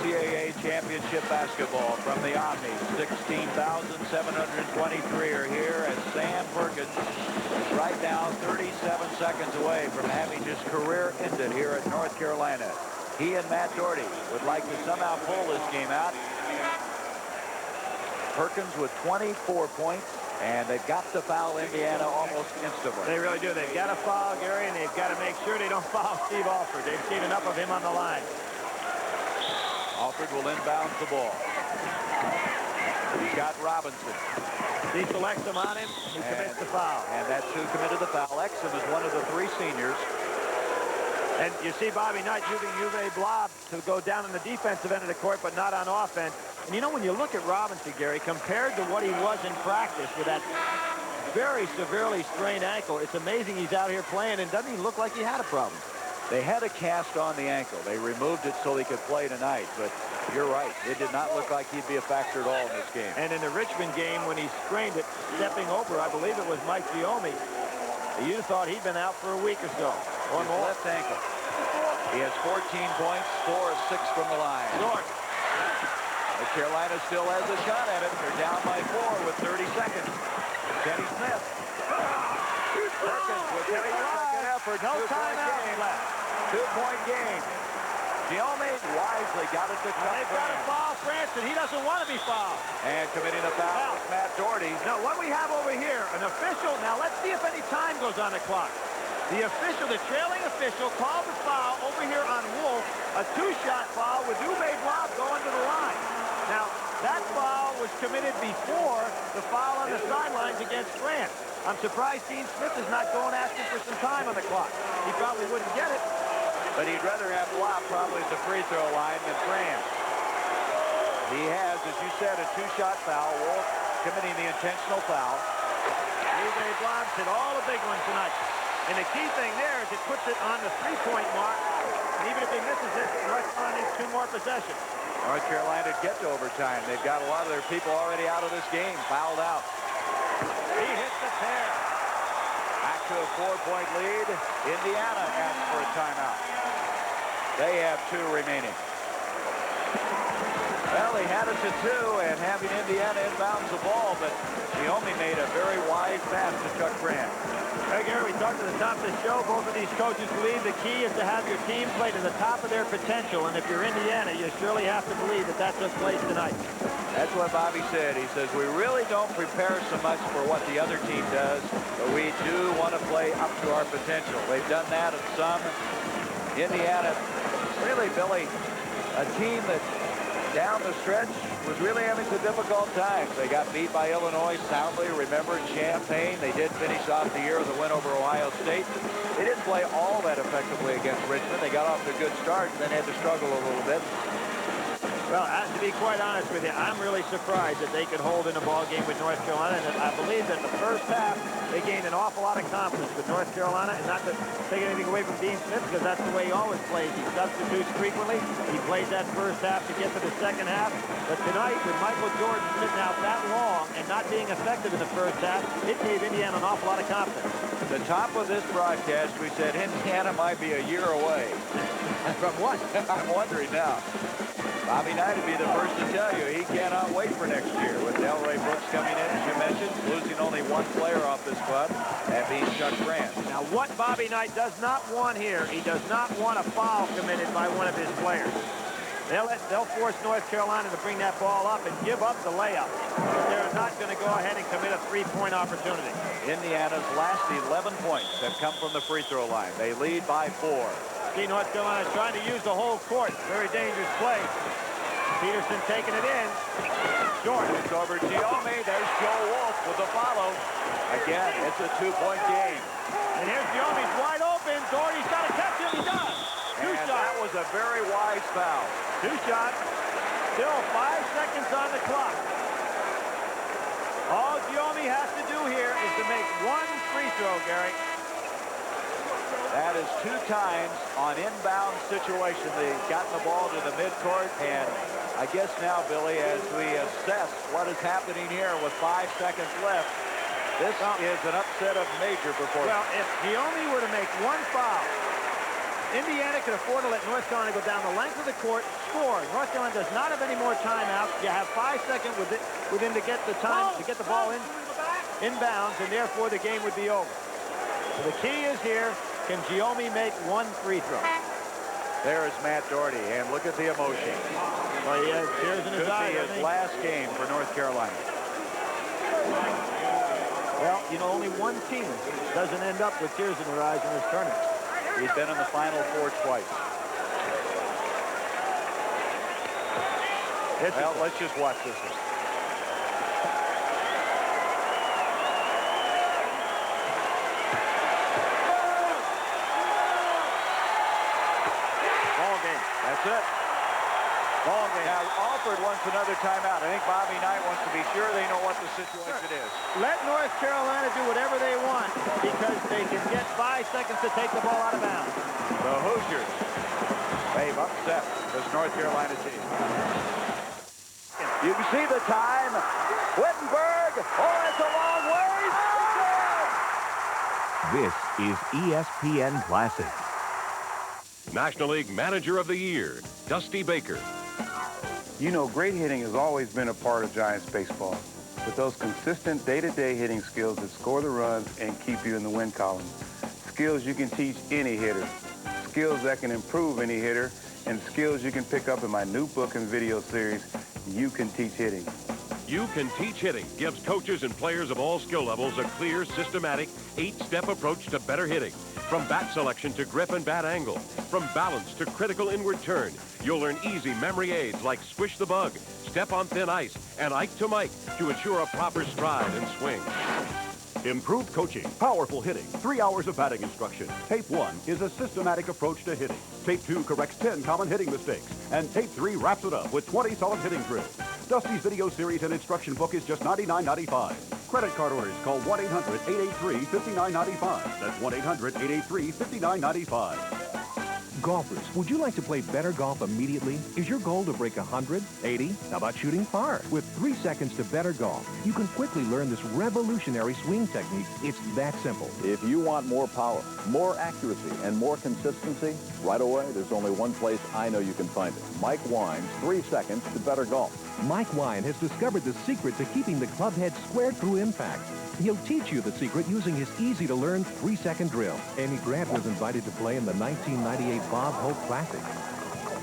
NCAA championship basketball from the Omni. 16,723 are here as Sam Perkins is right now 37 seconds away from having his career ended here at North Carolina. He and Matt Doherty would like to somehow pull this game out. Perkins with 24 points, and they've got to foul Indiana almost instantly. They really do. They've got to foul Gary, and they've got to make sure they don't foul Steve Alford. They've seen enough of him on the line. Alford will inbound the ball. He's got Robinson. He selects him on him. He commits the foul. And that's who committed the foul. Exum is one of the three seniors. And you see Bobby Knight using Uwe Blab to go down on the defensive end of the court, but not on offense. And you know, when you look at Robinson, Gary, compared to what he was in practice with that very severely strained ankle, it's amazing he's out here playing, and doesn't he look like he had a problem? They had a cast on the ankle. They removed it so he could play tonight, but you're right. It did not look like he'd be a factor at all in this game. And in the Richmond game, when he strained it, stepping over, I believe it was Mike Giommi, you'd have thought he'd been out for a week or so. Or more. Left ankle. He has 14 points, 4 of 6 from the line. Short. Carolina still has a shot at it. They're down by 4 with 30 seconds. Kenny Smith. Perkins with every second effort. No timeout left. 2-point game. Giommi wisely got it to Chuck They've got to foul Franson. He doesn't want to be fouled. And committing the foul is Matt Doherty. Now, what we have over here, an official. Now, let's see if any time goes on the clock. The official, the trailing official, called the foul over here on Wolf. A two-shot foul with Uwe Blab going to the line. Now, that foul was committed before the foul on the sidelines against France. I'm surprised Dean Smith is not going asking for some time on the clock. He probably wouldn't get it. But he'd rather have Blab probably at the free throw line than France. He has, as you said, a two-shot foul. Wolf committing the intentional foul. Uwe Blab hit all the big ones tonight. And the key thing there is it puts it on the three-point mark. And even if he misses it, North Carolina needs 2 more possessions. North Carolina get to overtime. They've got a lot of their people already out of this game, fouled out. He hits the pair. Back to a 4-point lead. Indiana asks for a timeout. They have 2 remaining. Well, he had it to 2, and having Indiana inbounds the ball, but Giommi made a very wide pass to Chuck Grant. Hey, Gary, we talked at the top of the show. Both of these coaches believe the key is to have your team play to the top of their potential. And if you're Indiana, you surely have to believe that that took place tonight. That's what Bobby said. He says, we really don't prepare so much for what the other team does, but we do want to play up to our potential. They've done that at some. Indiana, really, Billy, a team that down the stretch was really having some difficult times. They got beat by Illinois soundly. Remember Champaign? They did finish off the year with a win over Ohio State. They didn't play all that effectively against Richmond. They got off to a good start and then had to struggle a little bit. Well, to be quite honest with you, I'm really surprised that they could hold in a ball game with North Carolina. And I believe that the first half, they gained an awful lot of confidence with North Carolina. And not to take anything away from Dean Smith, because that's the way he always plays. He substitutes frequently. He plays that first half to get to the second half. But tonight, with Michael Jordan sitting out that long and not being effective in the first half, it gave Indiana an awful lot of confidence. At the top of this broadcast, we said Indiana might be a year away. From what? I'm wondering now. Bobby Knight would be the first to tell you he cannot wait for next year with Delray Brooks coming in, as you mentioned, losing only 1 player off this club, that being Chuck Grant. Now, what Bobby Knight does not want here, he does not want a foul committed by one of his players. They'll force North Carolina to bring that ball up and give up the layup. They're not going to go ahead and commit a 3-point opportunity. Indiana's last 11 points have come from the free throw line. They lead by 4. See North Carolina trying to use the whole court. Very dangerous play. Peterson taking it in. Short. It's over Giommi. There's Joe Wolf with the follow. Again, it's a 2-point game. And here's Giommi's wide open. Doherty's got to catch him. He does. And that was a very wise foul. 2 shots. Still 5 seconds on the clock. All Giommi has to do here is to make 1 free throw, Gary. That is 2 times on inbound situation. They've gotten the ball to the midcourt, and I guess now, Billy, as we assess what is happening here with 5 seconds left, this is an upset of major proportions. Well, if Giommi were to make 1 foul, Indiana can afford to let North Carolina go down the length of the court, score. North Carolina does not have any more timeouts. You have 5 seconds within to get the time to get the ball inbounds, and therefore the game would be over. So the key is here: can Giomi make one free throw? There is Matt Doherty, and look at the emotion. Well, he has tears in his eyes. Could be his last game for North Carolina. Well, you know, only one team doesn't end up with tears in their eyes in this tournament. He's been in the Final Four twice. Well, let's just watch this one. Ball game. That's it. Ball game. Now, Alford wants another timeout. I think Bobby Knight wants to be sure they know what the situation is. Let North Carolina do whatever they want because they can get 5 seconds to take the ball out of bounds. The Hoosiers, they've upset this North Carolina team. You can see the time. Wittenberg. Oh, that's a long ways. This is ESPN Classic. National League Manager of the Year, Dusty Baker. You know, great hitting has always been a part of Giants baseball. With those consistent day-to-day hitting skills that score the runs and keep you in the win column. Skills you can teach any hitter. Skills that can improve any hitter. And skills you can pick up in my new book and video series, You Can Teach Hitting. You Can Teach Hitting gives coaches and players of all skill levels a clear, systematic, 8-step approach to better hitting. From bat selection to grip and bat angle, from balance to critical inward turn, you'll learn easy memory aids like Squish the Bug, Step on Thin Ice, and Ike to Mike to ensure a proper stride and swing. Improved coaching, powerful hitting, 3 hours of batting instruction. Tape 1 is a systematic approach to hitting. Tape 2 corrects 10 common hitting mistakes. And Tape 3 wraps it up with 20 solid hitting drills. Dusty's video series and instruction book is just $99.95. Credit card orders call 1-800-883-5995. That's 1-800-883-5995. Golfers, would you like to play better golf immediately? Is your goal to break 100, 80? How about shooting par? With 3 seconds to better golf, you can quickly learn this revolutionary swing technique. It's that simple. If you want more power, more accuracy, and more consistency, right away, there's only one place I know you can find it. Mike Wine's 3 seconds to better golf. Mike Wine has discovered the secret to keeping the club head squared through impact. He'll teach you the secret using his easy-to-learn 3-second drill. Amy Grant was invited to play in the 1998 Bob Hope Classic.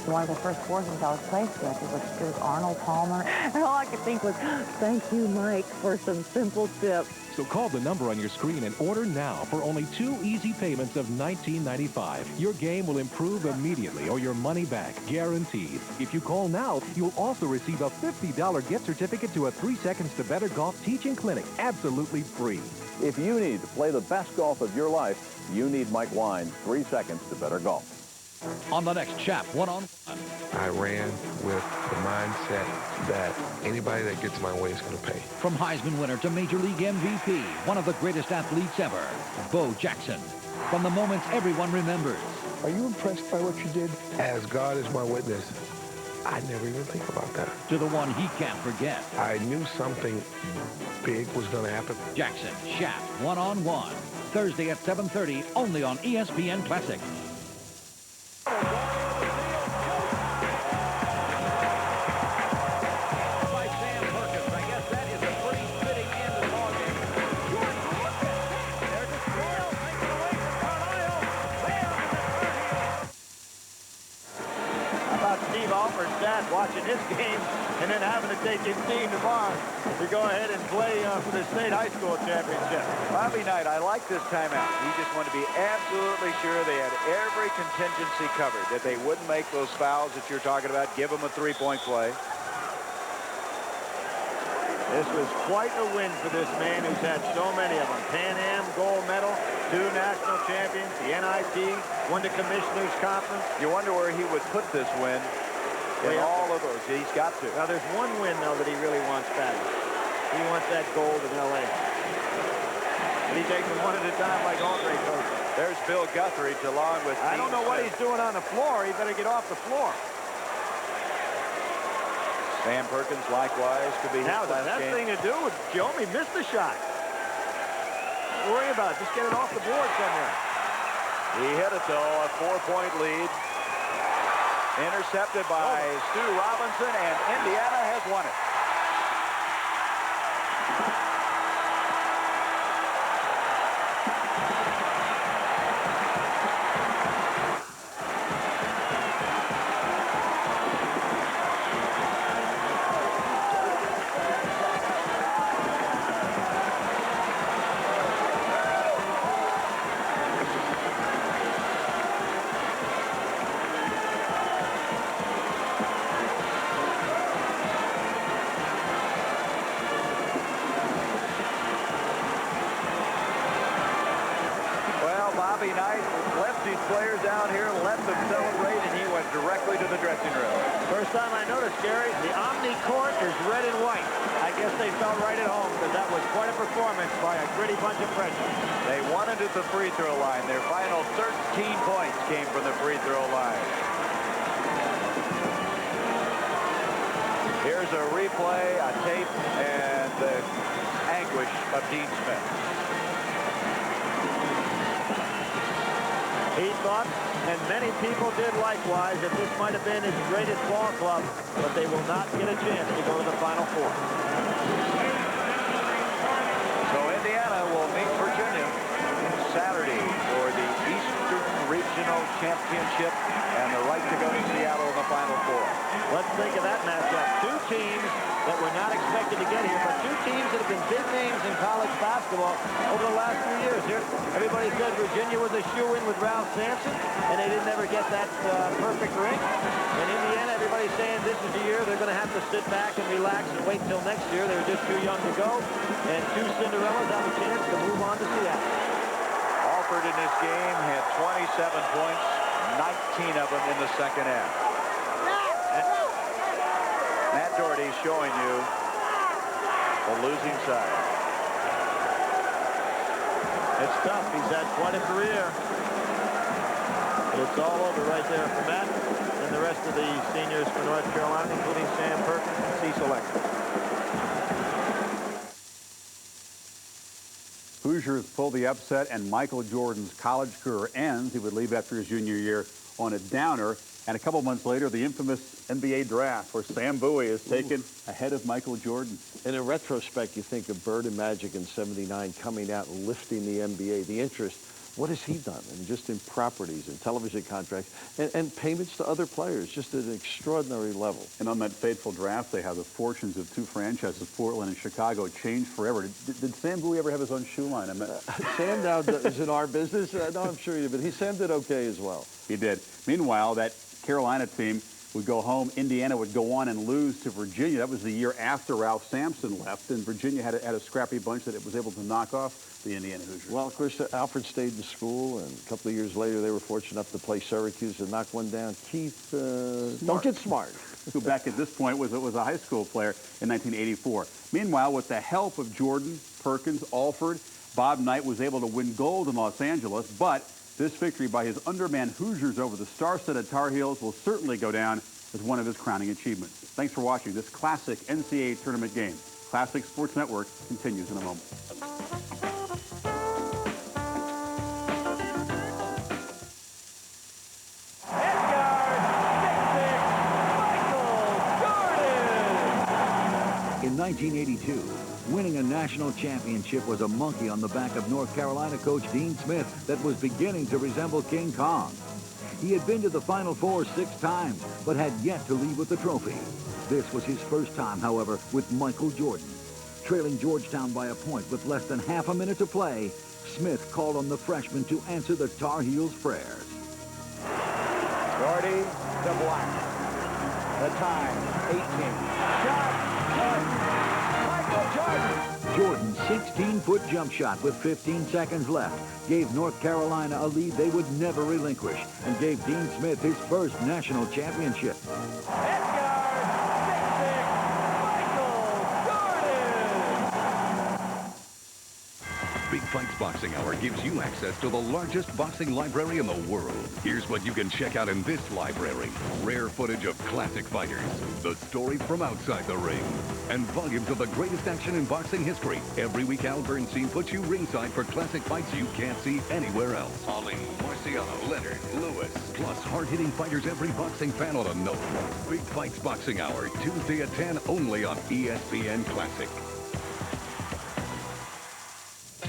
One of the first foursomes I was placed with, it was Arnold Palmer. And all I could think was, thank you, Mike, for some simple tips. So call the number on your screen and order now for only 2 easy payments of $19.95. Your game will improve immediately or your money back, guaranteed. If you call now, you'll also receive a $50 gift certificate to a 3 Seconds to Better Golf teaching clinic, absolutely free. If you need to play the best golf of your life, you need Mike Wine's 3 seconds to better golf. On the next Chap One-on-One. I ran with the mindset that anybody that gets my way is going to pay. From Heisman winner to Major League MVP, one of the greatest athletes ever, Bo Jackson. From the moments everyone remembers. Are you impressed by what you did? As God is my witness, I never even think about that. To the one he can't forget. I knew something big was going to happen. Jackson, Shaft, One-on-One. Thursday at 7:30, only on ESPN Classic. Watching this game and then having to take his team tomorrow to go ahead and play for the state high school championship. Bobby Knight, I like this timeout. He just wanted to be absolutely sure they had every contingency covered, that they wouldn't make those fouls that you're talking about, give them a three-point play. This was quite a win for this man who's had so many of them. Pan Am gold medal, 2 national champions, the NIT, won the Commissioner's Conference. You wonder where he would put this win. In all of those, he's got to. Now, there's one win, though, that he really wants back. He wants that gold in L.A. And he takes them one at a time like Andre coaches. There's Bill Guthridge along with I don't know what he's doing on the floor. He better get off the floor. Sam Perkins, likewise, could be his now, the best thing to do is Giomi missed the shot. Don't worry about it. Just get it off the board somewhere. He hit it, though, a 4-point lead. Intercepted by Stu Robinson, and Indiana has won it. Bobby Knight left his players out here, let them celebrate, and he went directly to the dressing room. First time I noticed, Gary, the Omni court is red and white. I guess they felt right at home because that was quite a performance by a gritty bunch of freshmen. They won it at the free throw line. Their final 13 points came from the free throw line. Here's a replay, a tape, and the anguish of Dean Smith. He thought, and many people did likewise, that this might have been his greatest ball club, but they will not get a chance to go to the Final Four. So Indiana will meet Virginia Saturday for the Eastern Regional Championship and the right to go to Seattle in the Final Four. Let's think of that matchup. Two teams that were not expected to get here, but two teams that have been big names in college basketball over the last few years. Here, everybody said Virginia was a shoo-in with Ralph Sampson, and they didn't ever get that perfect ring. In Indiana, everybody's saying this is the year they're going to have to sit back and relax and wait till next year. They're just too young to go, and two Cinderellas have a chance to move on to Seattle. Alford in this game had 27 points, 19 of them in the second half. Matt Doherty showing you the losing side. It's tough. He's had quite a career. But it's all over right there for Matt and the rest of the seniors for North Carolina, including Sam Perkins and Cecil Ecker. Hoosiers pull the upset, and Michael Jordan's college career ends. He would leave after his junior year on a downer. And a couple months later, the infamous NBA draft, where Sam Bowie is taken ahead of Michael Jordan. And in retrospect, you think of Bird and Magic in '79 coming out and lifting the NBA, the interest. What has he done? And just in properties and television contracts and payments to other players, just at an extraordinary level. And on that fateful draft, they have the fortunes of two franchises, Portland and Chicago, changed forever. Did Sam Bowie ever have his own shoe line? Sam now is in our business. No, I'm sure he did, but Sam did okay as well. He did. Meanwhile, that Carolina team would go home. Indiana would go on and lose to Virginia. That was the year after Ralph Sampson left, and Virginia had a scrappy bunch that it was able to knock off the Indiana Hoosiers. Well, of course, Alfred stayed in school, and a couple of years later, they were fortunate enough to play Syracuse and knock one down. Keith, don't get smart. Who back at this point was a high school player in 1984. Meanwhile, with the help of Jordan, Perkins, Alford, Bob Knight was able to win gold in Los Angeles, but this victory by his undermanned Hoosiers over the star-studded Tar Heels will certainly go down as one of his crowning achievements. Thanks for watching this classic NCAA tournament game. Classic Sports Network continues in a moment. In 1982, winning a national championship was a monkey on the back of North Carolina coach Dean Smith that was beginning to resemble King Kong. He had been to the Final Four 6 times, but had yet to leave with the trophy. This was his first time, however, with Michael Jordan. Trailing Georgetown by a point with less than half a minute to play, Smith called on the freshman to answer the Tar Heels' prayers. Doherty to Black. The time, 18. Shot, Michael Jordan. Jordan's 16-foot jump shot with 15 seconds left gave North Carolina a lead they would never relinquish and gave Dean Smith his first national championship. Big Fights Boxing Hour gives you access to the largest boxing library in the world. Here's what you can check out in this library. Rare footage of classic fighters, the stories from outside the ring, and volumes of the greatest action in boxing history. Every week, Al Bernstein puts you ringside for classic fights you can't see anywhere else. Pauling, Marciano, Leonard, Lewis, plus hard-hitting fighters every boxing fan ought to know. Big Fights Boxing Hour, Tuesday at 10, only on ESPN Classic.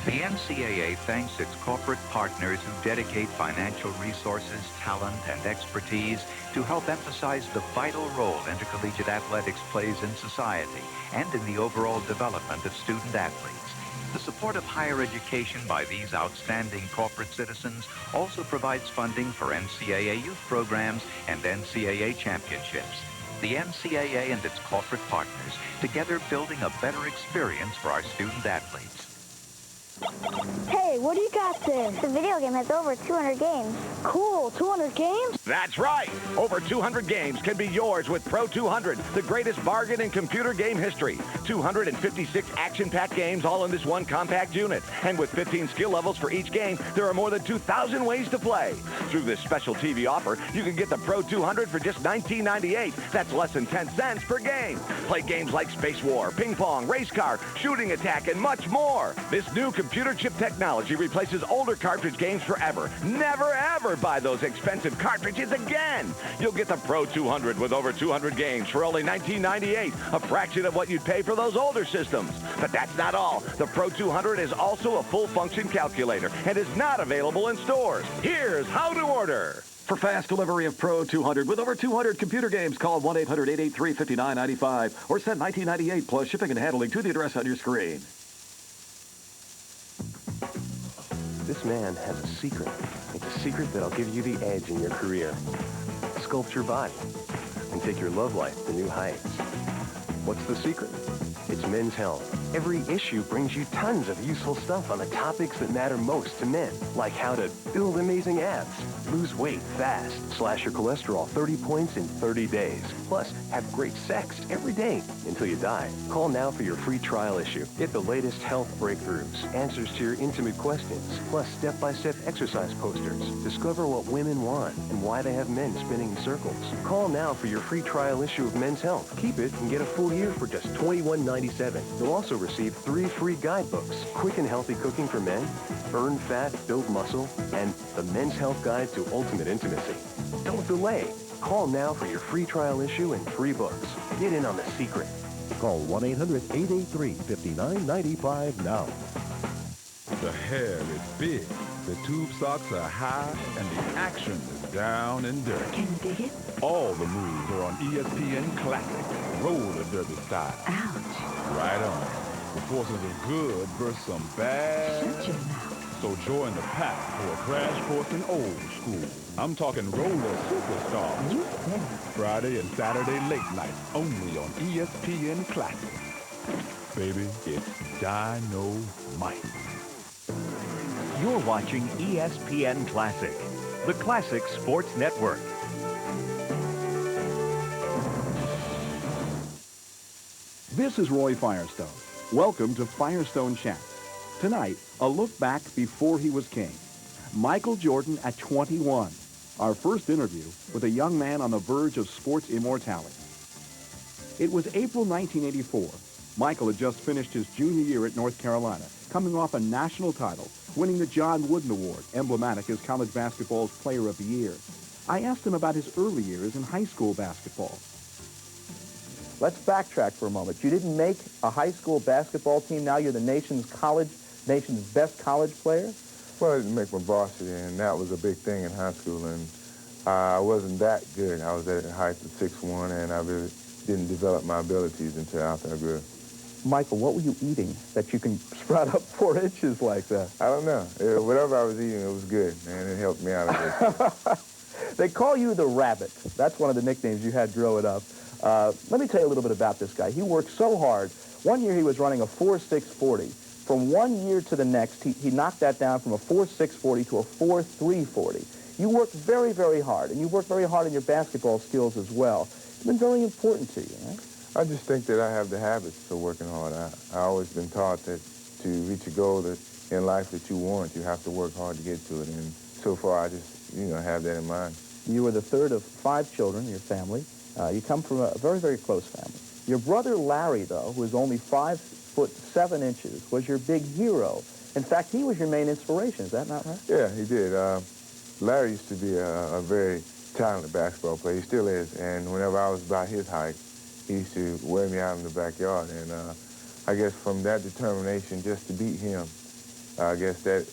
The NCAA thanks its corporate partners who dedicate financial resources, talent, and expertise to help emphasize the vital role intercollegiate athletics plays in society and in the overall development of student athletes. The support of higher education by these outstanding corporate citizens also provides funding for NCAA youth programs and NCAA championships. The NCAA and its corporate partners together building a better experience for our student athletes. Hey, what do you got there? The video game has over 200 games. Cool, 200 games? That's right. Over 200 games can be yours with Pro 200, the greatest bargain in computer game history. 256 action-packed games all in this one compact unit. And with 15 skill levels for each game, there are more than 2,000 ways to play. Through this special TV offer, you can get the Pro 200 for just $19.98. That's less than 10 cents per game. Play games like Space War, Ping Pong, Race Car, Shooting Attack, and much more. This new computer chip technology replaces older cartridge games forever. Never, ever buy those expensive cartridges again. You'll get the Pro 200 with over 200 games for only $19.98, a fraction of what you'd pay for those older systems. But that's not all. The Pro 200 is also a full-function calculator and is not available in stores. Here's how to order. For fast delivery of Pro 200 with over 200 computer games, call 1-800-883-5995 or send $19.98 plus shipping and handling to the address on your screen. This man has a secret. It's a secret that'll give you the edge in your career. Sculpt your body and take your love life to new heights. What's the secret? It's Men's Health. Every issue brings you tons of useful stuff on the topics that matter most to men, like how to build amazing abs, lose weight fast, slash your cholesterol 30 points in 30 days, plus have great sex every day until you die. Call now for your free trial issue. Get the latest health breakthroughs, answers to your intimate questions, plus step-by-step exercise posters. Discover what women want and why they have men spinning in circles. Call now for your free trial issue of Men's Health. Keep it and get a full year for just $21.97. You'll also receive 3 free guidebooks: Quick and Healthy Cooking for Men, Burn Fat, Build Muscle, and the Men's Health Guide to Ultimate Intimacy. Don't delay. Call now for your free trial issue and 3 books. Get in on the secret. Call 1-800-883-5995 now. The hair is big, the tube socks are high, and the action is down and dirty. Can you dig it? All the moves are on ESPN Classic. Roller derby style. Ouch. Right on. The forces of good versus some bad. Shut your mouth. So join the pack for a crash course in old school. I'm talking roller superstars. You said it. Friday and Saturday late night, only on ESPN Classic. Baby, it's Dynamite. You're watching ESPN Classic, the Classic Sports Network. This is Roy Firestone. Welcome to Firestone Chat. Tonight, a look back before he was king. Michael Jordan at 21. Our first interview with a young man on the verge of sports immortality. It was April 1984. Michael had just finished his junior year at North Carolina, coming off a national title, winning the John Wooden Award, emblematic as college basketball's Player of the Year. I asked him about his early years in high school basketball. Let's backtrack for a moment. You didn't make a high school basketball team. Now you're the nation's best college player? Well, I didn't make my varsity, and that was a big thing in high school, and I wasn't that good. I was at a height of 6'1", and I really didn't develop my abilities until after I grew up. Michael, what were you eating that you can sprout up 4 inches like that? I don't know. Whatever I was eating, it was good, and it helped me out a bit. They call you the Rabbit. That's one of the nicknames you had growing up. Let me tell you a little bit about this guy. He worked so hard. One year he was running a 4.640. From one year to the next, he knocked that down from a 4.640 to a 4.340. You worked very, very hard, and you worked very hard in your basketball skills as well. It's been very important to you, right? I just think that I have the habits of working hard. I always been taught that to reach a goal that in life that you want. You have to work hard to get to it. And so far, I just, have that in mind. You were the third of 5 children in your family. You come from a very, very close family. Your brother Larry, though, who is only 5'7", was your big hero. In fact, he was your main inspiration. Is that not right? Yeah, he did. Larry used to be a very talented basketball player. He still is. And whenever I was about his height, he used to wear me out in the backyard. And I guess from that determination just to beat him, I guess that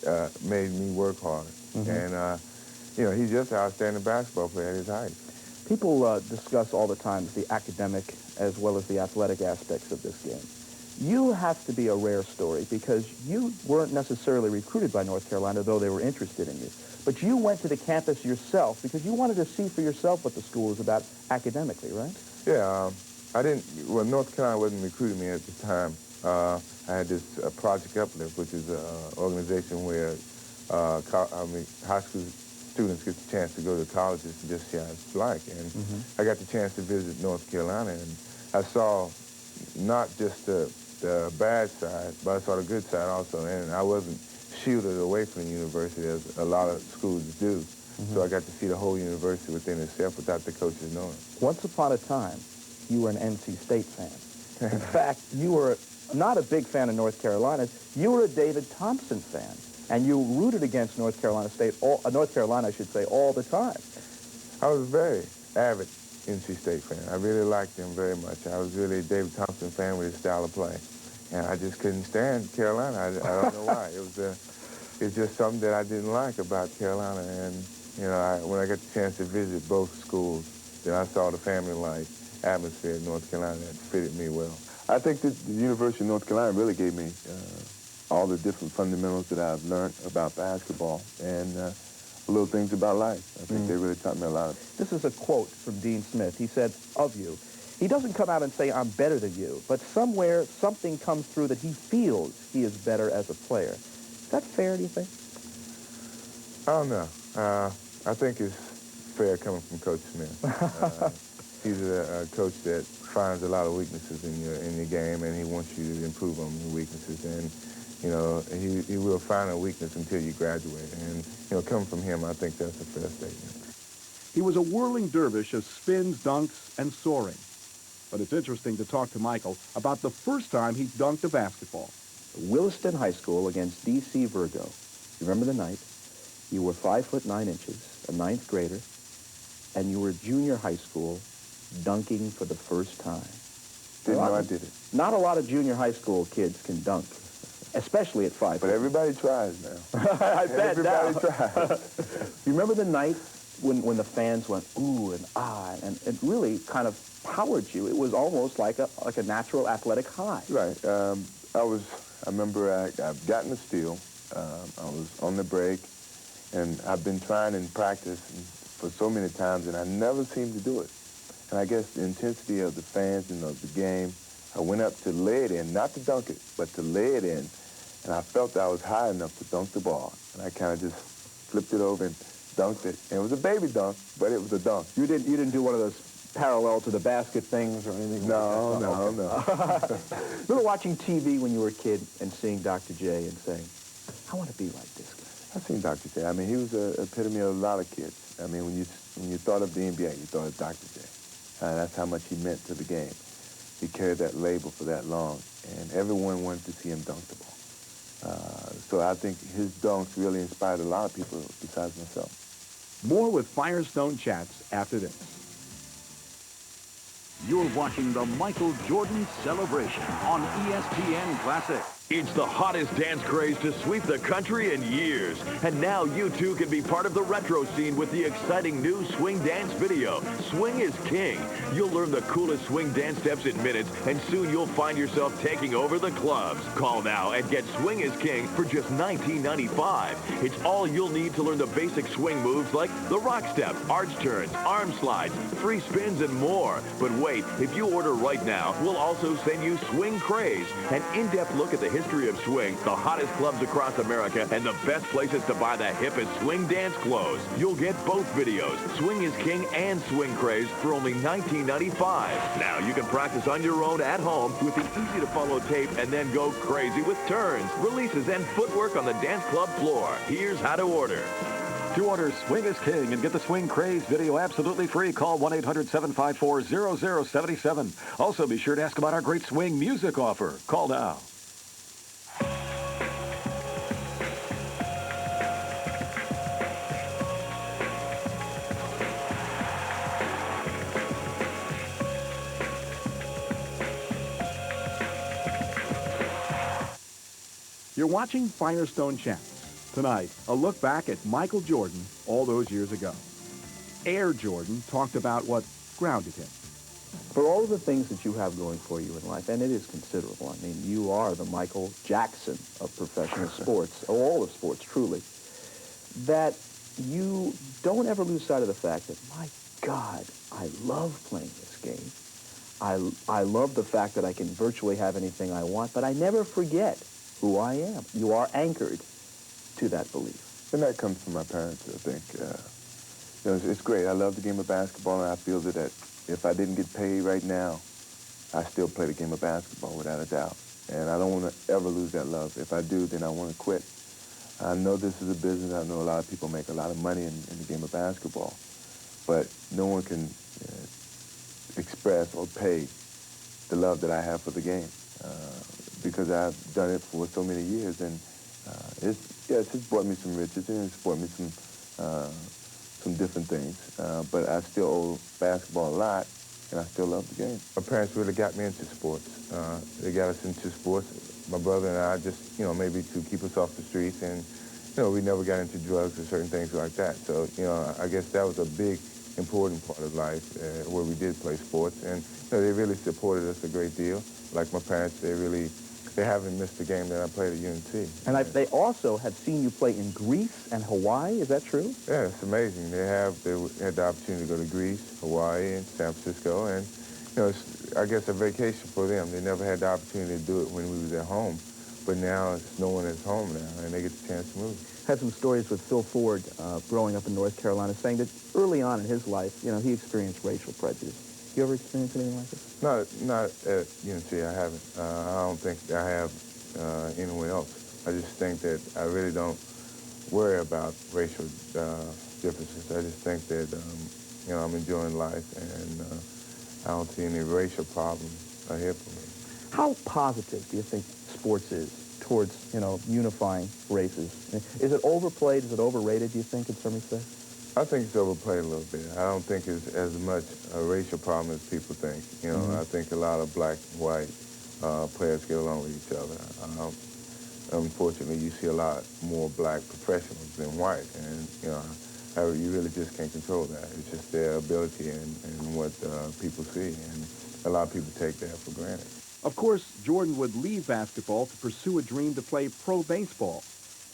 made me work harder. And, he's just an outstanding basketball player at his height. People discuss all the time the academic as well as the athletic aspects of this game. You have to be a rare story because you weren't necessarily recruited by North Carolina, though they were interested in you. But you went to the campus yourself because you wanted to see for yourself what the school was about academically, right? Yeah, North Carolina wasn't recruiting me at the time. I had this Project Uplift, which is an organization where high school students get the chance to go to colleges and just see how it's like. And I got the chance to visit North Carolina, and I saw not just the bad side, but I saw the good side also. And I wasn't shielded away from the university as a lot of schools do. So I got to see the whole university within itself without the coaches knowing. Once upon a time, you were an NC State fan. In fact, you were not a big fan of North Carolina. You were a David Thompson fan. And you rooted against North Carolina State, North Carolina, I should say, all the time. I was a very avid NC State fan. I really liked him very much. I was really a David Thompson fan with his style of play. And I just couldn't stand Carolina. I don't know why. It's just something that I didn't like about Carolina. And, when I got the chance to visit both schools, then I saw the family life atmosphere in North Carolina that fitted me well. I think that the University of North Carolina really gave me all the different fundamentals that I've learned about basketball and little things about life. I think they really taught me a lot. This is a quote from Dean Smith. He said of you, he doesn't come out and say, I'm better than you, but somewhere something comes through that he feels he is better as a player. Is that fair, do you think? I don't know. I think it's fair coming from Coach Smith. He's a coach that finds a lot of weaknesses in your game, and he wants you to improve on your weaknesses. And he will find a weakness until you graduate. And, coming from him, I think that's a fair statement. He was a whirling dervish of spins, dunks, and soaring. But it's interesting to talk to Michael about the first time he dunked a basketball. Williston High School against D.C. Virgo. You remember the night? You were 5'9", a 9th grader, and you were junior high school dunking for the first time. Didn't know I did it. Not a lot of junior high school kids can dunk, especially at 5. But everybody tries now. I bet everybody tries. You remember the night when the fans went ooh and ah, and it really kind of powered you? It was almost like a natural athletic high. Right. I remember I've gotten a steal. I was on the break, and I've been trying in practice for so many times, and I never seemed to do it. And I guess the intensity of the fans and of the game, I went up to lay it in, not to dunk it, but to lay it in. And I felt I was high enough to dunk the ball. And I kind of just flipped it over and dunked it. And it was a baby dunk, but it was a dunk. You didn't do one of those parallel to the basket things or anything no, like that? No. Remember watching TV when you were a kid and seeing Dr. J and saying, I want to be like this guy? I've seen Dr. J. I mean, he was an epitome of a lot of kids. I mean, when you thought of the NBA, you thought of Dr. J. That's how much he meant to the game. He carried that label for that long, and everyone wanted to see him dunk the ball. So I think his dunks really inspired a lot of people besides myself. More with Firestone Chats after this. You're watching the Michael Jordan Celebration on ESPN Classic. It's the hottest dance craze to sweep the country in years. And now you too can be part of the retro scene with the exciting new swing dance video, Swing is King. You'll learn the coolest swing dance steps in minutes, and soon you'll find yourself taking over the clubs. Call now and get Swing is King for just $19.95. It's all you'll need to learn the basic swing moves like the rock step, arch turns, arm slides, free spins, and more. But wait, if you order right now, we'll also send you Swing Craze, an in-depth look at the history of swing, the hottest clubs across America, and the best places to buy the hippest swing dance clothes. You'll get both videos, Swing is King and Swing Craze, for only $19.95. Now you can practice on your own at home with the easy-to-follow tape and then go crazy with turns, releases, and footwork on the dance club floor. Here's how to order. To order Swing is King and get the Swing Craze video absolutely free, call 1-800-754-0077. Also, be sure to ask about our great swing music offer. Call now. You're watching Firestone Champs. Tonight, a look back at Michael Jordan all those years ago. Air Jordan talked about what grounded him. For all of the things that you have going for you in life, and it is considerable, I mean, you are the Michael Jackson of professional sports, of all of sports, truly, that you don't ever lose sight of the fact that, my God, I love playing this game. I love the fact that I can virtually have anything I want, but I never forget who I am. You are anchored to that belief. And that comes from my parents, I think. You know, it's great. I love the game of basketball, and I feel that if I didn't get paid right now, I still play the game of basketball without a doubt. And I don't want to ever lose that love. If I do, then I want to quit. I know this is a business. I know a lot of people make a lot of money in the game of basketball, but no one can express or pay the love that I have for the game because I've done it for so many years. And it's brought me some riches, and it's brought me some different things. But I still owe basketball a lot, and I still love the game. My parents really got me into sports. They got us into sports, my brother and I, just, maybe to keep us off the streets. And, we never got into drugs or certain things like that. So, I guess that was a big, important part of life where we did play sports. And, they really supported us a great deal. Like my parents, they haven't missed a game that I played at UNT. And they also have seen you play in Greece and Hawaii. Is that true? Yeah, it's amazing. They had the opportunity to go to Greece, Hawaii, and San Francisco, and it's, I guess, a vacation for them. They never had the opportunity to do it when we was at home, but now it's no one is home now, and they get the chance to move. Had some stories with Phil Ford growing up in North Carolina, saying that early on in his life, he experienced racial prejudice. You ever experienced anything like this? Not at UNC, I haven't. I don't think I have anywhere else. I just think that I really don't worry about racial differences. I just think that, I'm enjoying life, and I don't see any racial problems ahead for me. How positive do you think sports is towards, unifying races? Is it overplayed? Is it overrated, do you think, in some respects? I think it's overplayed a little bit. I don't think it's as much a racial problem as people think. I think a lot of black and white players get along with each other. Unfortunately, you see a lot more black professionals than white, and you really just can't control that. It's just their ability and what people see, and a lot of people take that for granted. Of course, Jordan would leave basketball to pursue a dream to play pro baseball.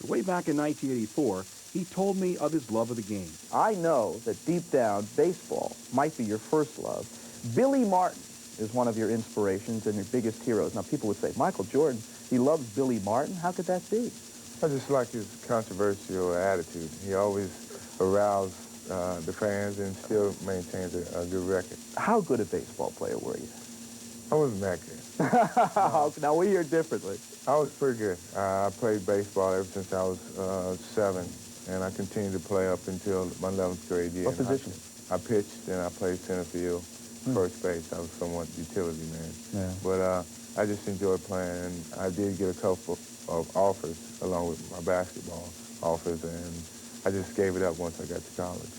But way back in 1984, he told me of his love of the game. I know that deep down, baseball might be your first love. Billy Martin is one of your inspirations and your biggest heroes. Now, people would say, Michael Jordan, he loves Billy Martin. How could that be? I just like his controversial attitude. He always aroused the fans and still maintains a good record. How good a baseball player were you? I wasn't that good. Now, we hear differently. I was pretty good. I played baseball ever since I was 7, and I continued to play up until my 11th grade year. What position? I pitched, and I played center field, first base. I was somewhat utility man. Yeah. But I just enjoyed playing, and I did get a couple of offers along with my basketball offers, and I just gave it up once I got to college.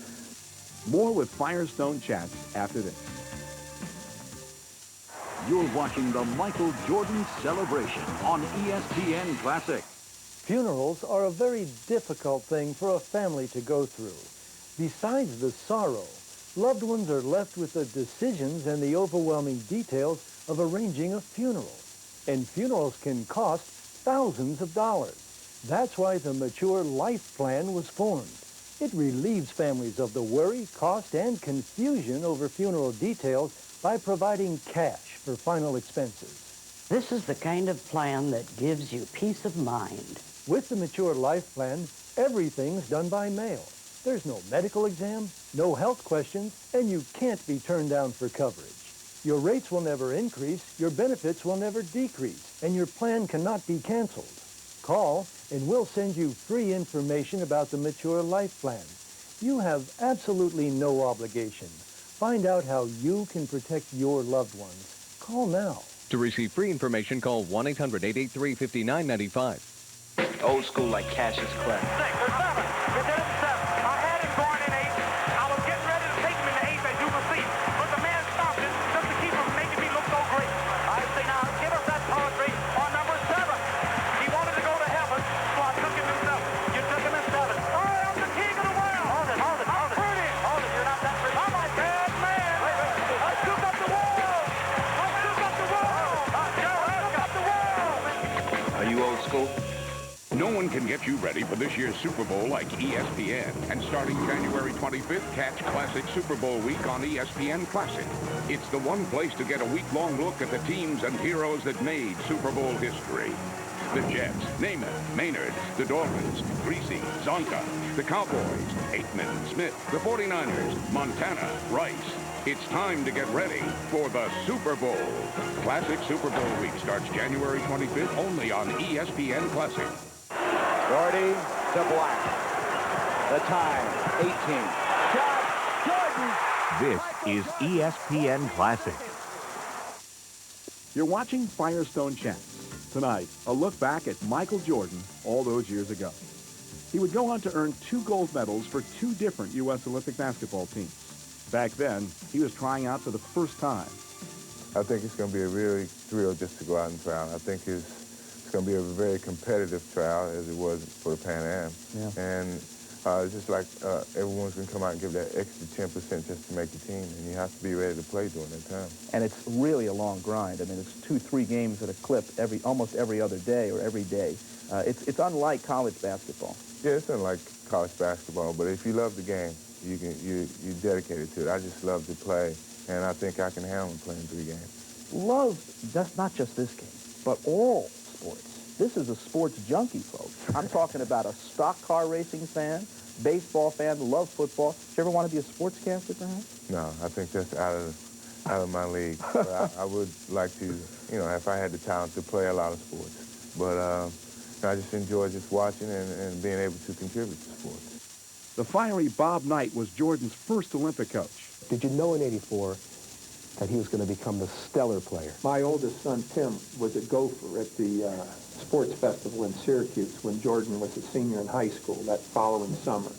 More with Firestone Chats after this. You're watching the Michael Jordan Celebration on ESPN Classic. Funerals are a very difficult thing for a family to go through. Besides the sorrow, loved ones are left with the decisions and the overwhelming details of arranging a funeral. And funerals can cost thousands of dollars. That's why the Mature Life Plan was formed. It relieves families of the worry, cost, and confusion over funeral details by providing cash for final expenses. This is the kind of plan that gives you peace of mind. With the Mature Life Plan, everything's done by mail. There's no medical exam, no health questions, and you can't be turned down for coverage. Your rates will never increase, your benefits will never decrease, and your plan cannot be canceled. Call, and we'll send you free information about the Mature Life Plan. You have absolutely no obligation. Find out how you can protect your loved ones. Call now. To receive free information, call 1-800-883-5995. Old school like Cassius Clay. No one can get you ready for this year's Super Bowl like ESPN. And starting January 25th, catch Classic Super Bowl week on ESPN Classic. It's the one place to get a week-long look at the teams and heroes that made Super Bowl history. The Jets, Namath, Maynard, the Dolphins, Greasy, Zonka, the Cowboys, Aikman, Smith, the 49ers, Montana, Rice. It's time to get ready for the Super Bowl. Classic Super Bowl week starts January 25th only on ESPN Classic. Doherty to Black. The time, 18. Shot, Jordan! This is ESPN Classic. You're watching Firestone Chats. Tonight, a look back at Michael Jordan all those years ago. He would go on to earn 2 gold medals for 2 different U.S. Olympic basketball teams. Back then, he was trying out for the first time. I think it's going to be a really thrill just to go out and try out. I think it's going to be a very competitive trial as it was for the Pan Am. Yeah. And it's just like everyone's going to come out and give that extra 10% just to make the team, and you have to be ready to play during that time. And it's really a long grind. I mean, it's 2-3 games at a clip almost every other day or every day. It's unlike college basketball. Yeah, it's unlike college basketball, but if you love the game, you're dedicated to it. I just love to play, and I think I can handle playing 3 games. Love, that's not just this game, but all sports. This is a sports junkie, folks. I'm talking about a stock car racing fan, baseball fan, love football. Do you ever want to be a sportscaster, perhaps? No, I think that's out of my league. But I would like to, if I had the talent to play a lot of sports. But I just enjoy just watching and being able to contribute to sports. The fiery Bob Knight was Jordan's first Olympic coach. Did you know in '84 that he was going to become the stellar player? My oldest son, Tim, was a gopher at the sports festival in Syracuse when Jordan was a senior in high school that following summer.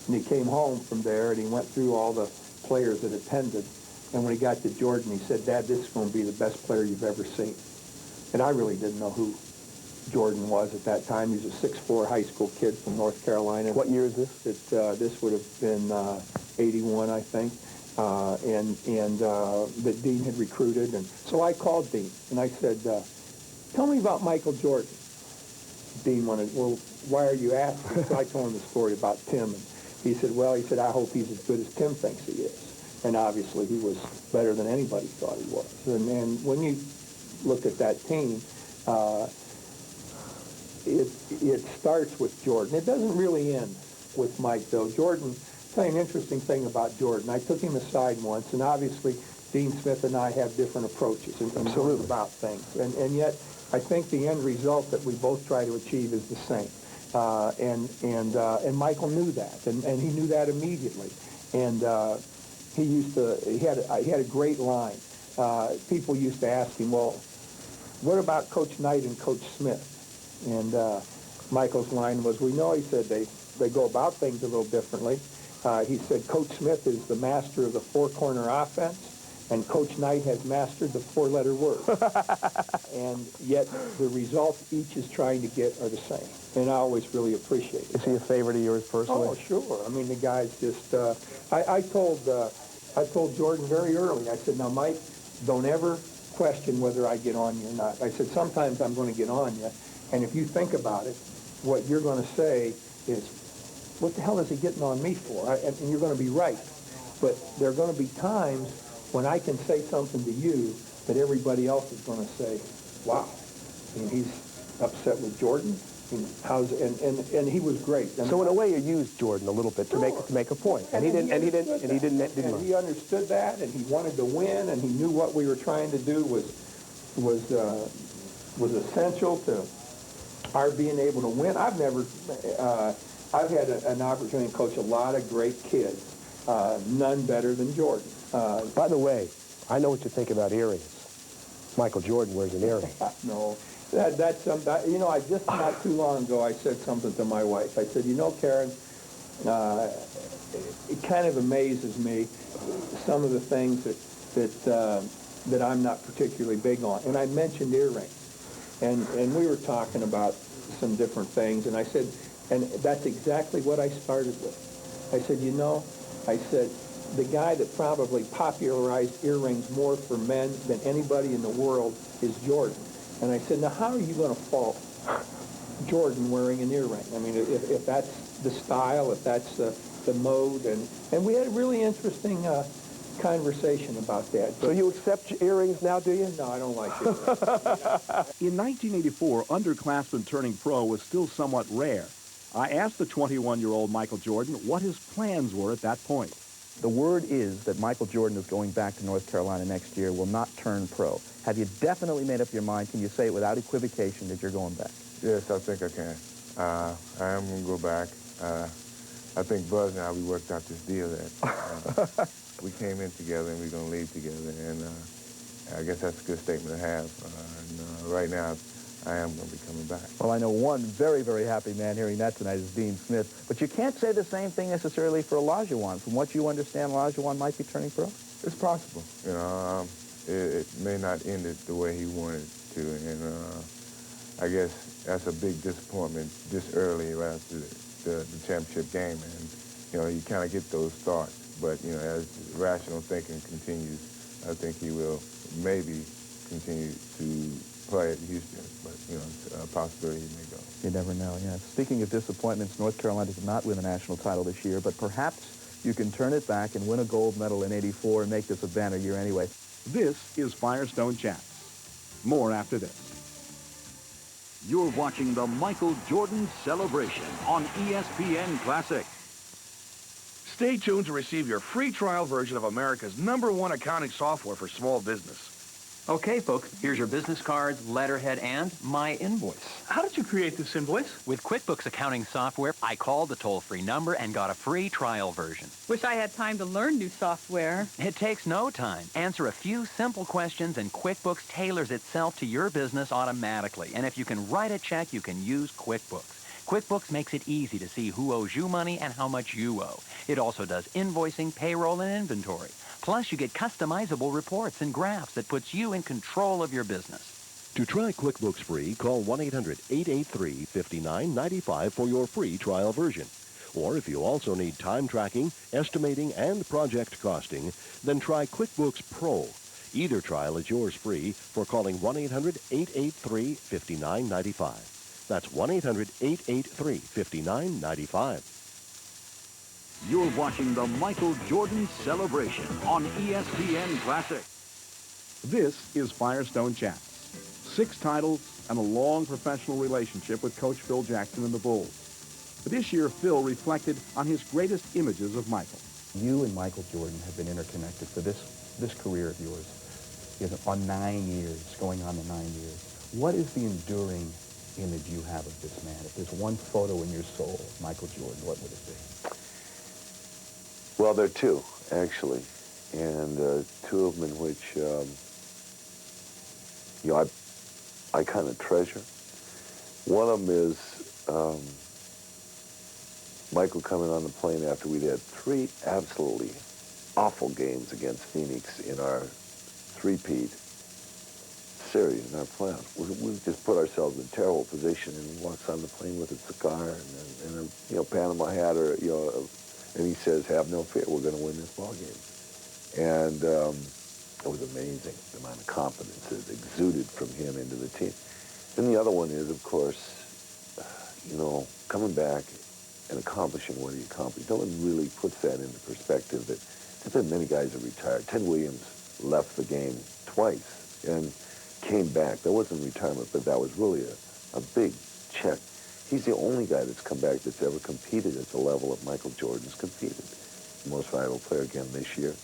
And he came home from there and he went through all the players that attended. And when he got to Jordan, he said, "Dad, this is going to be the best player you've ever seen." And I really didn't know who Jordan was at that time. He was a 6'4" high school kid from North Carolina. What year is this? This would have been 81, I think. That Dean had recruited. And so I called Dean, and I said, "Tell me about Michael Jordan." Dean wanted, "Well, why are you asking?" So I told him the story about Tim, and he said, "I hope he's as good as Tim thinks he is." And obviously he was better than anybody thought he was. And when you look at that team, it starts with Jordan. It doesn't really end with Mike, though. Jordan, tell you an interesting thing about Jordan. I took him aside once, and obviously Dean Smith and I have different approaches and Absolutely. about things. And yet, I think the end result that we both try to achieve is the same. And Michael knew that, and he knew that immediately. And he had a great line. People used to ask him, "Well, what about Coach Knight and Coach Smith?" And Michael's line was, "We know," he said, they go about things a little differently. He said, "Coach Smith is the master of the 4-corner offense, and Coach Knight has mastered the 4-letter word." And yet the results each is trying to get are the same. And I always really appreciate it. Is he a favorite of yours personally? Oh, sure. I mean, the guy's just, I told Jordan very early, I said, "Now, Mike, don't ever question whether I get on you or not." I said, "Sometimes I'm going to get on you. And if you think about it, what you're going to say is, what the hell is he getting on me for?" And you're going to be right. But there are going to be times when I can say something to you that everybody else is going to say, wow. I mean, he's upset with Jordan. And he was great. And so in a way, you used Jordan a little bit to make a point, and he didn't he understood that, and he wanted to win, and he knew what we were trying to do was essential to our being able to win. I've had an opportunity to coach a lot of great kids, none better than Jordan. By the way, I know what you think about earrings. Michael Jordan wears an earring. No. You know, I just not too long ago, I said something to my wife. I said, you know, Karen, it kind of amazes me some of the things that I'm not particularly big on. And I mentioned earrings. And we were talking about some different things. And I said, and that's exactly what I started with. I said, you know, I said, the guy that probably popularized earrings more for men than anybody in the world is Jordan. And I said, now how are you going to fault Jordan wearing an earring? I mean, if that's the style, if that's the mode. And we had a really interesting conversation about that. So you accept earrings now, do you? No, I don't like it. In 1984, underclassmen turning pro was still somewhat rare. I asked the 21-year-old Michael Jordan what his plans were at that point. The word is that Michael Jordan is going back to North Carolina next year, will not turn pro. Have you definitely made up your mind? Can you say it without equivocation that you're going back? Yes, I think I can. I am going to go back. I think Buzz and I, we worked out this deal that we came in together and we're going to leave together. And I guess that's a good statement to have. Right now, I am going to be coming back. Well, I know one very, very happy man hearing that tonight is Dean Smith. But you can't say the same thing necessarily for Olajuwon. From what you understand, Olajuwon might be turning pro? It's possible. You know, it may not end it the way he wanted to. And I guess that's a big disappointment this early right after the championship game. And, you know, you kind of get those thoughts. But, you know, as rational thinking continues, I think he will maybe continue to play at Houston, but, you know, it's a possibility he may go. You never know, yeah. Speaking of disappointments, North Carolina did not win a national title this year, but perhaps you can turn it back and win a gold medal in '84 and make this a banner year anyway. This is Firestone Chats. More after this. You're watching the Michael Jordan Celebration on ESPN Classic. Stay tuned to receive your free trial version of America's #1 accounting software for small business. Okay, folks, here's your business cards, letterhead, and my invoice. How did you create this invoice? With QuickBooks accounting software, I called the toll-free number and got a free trial version. Wish I had time to learn new software. It takes no time. Answer a few simple questions and QuickBooks tailors itself to your business automatically. And if you can write a check, you can use QuickBooks. QuickBooks makes it easy to see who owes you money and how much you owe. It also does invoicing, payroll, and inventory. Plus, you get customizable reports and graphs that puts you in control of your business. To try QuickBooks free, call 1-800-883-5995 for your free trial version. Or if you also need time tracking, estimating, and project costing, then try QuickBooks Pro. Either trial is yours free for calling 1-800-883-5995. That's 1-800-883-5995. You're watching the Michael Jordan Celebration on ESPN Classic. This is Firestone Chats. 6 titles and a long professional relationship with Coach Phil Jackson and the Bulls. But this year, Phil reflected on his greatest images of Michael. You and Michael Jordan have been interconnected for this career of yours. On 9 years, going on to 9 years. What is the enduring image you have of this man? If there's one photo in your soul, Michael Jordan, what would it be? Well, there are 2, actually, and 2 of them in which, you know, I kind of treasure. One of them is Michael coming on the plane after we'd had 3 absolutely awful games against Phoenix in our 3-peat series in our playoffs. We just put ourselves in a terrible position, and he walks on the plane with a cigar and a Panama hat, or and he says, "Have no fear, we're going to win this ball game." And it was amazing the amount of confidence that exuded from him into the team. Then the other one is, of course, coming back and accomplishing what he accomplished. No one really puts that into perspective. That there's been many guys that retired. Ted Williams left the game twice, and came back. That wasn't retirement, but that was really a big check. He's the only guy that's come back that's ever competed at the level that Michael Jordan's competed. Most valuable player again this year.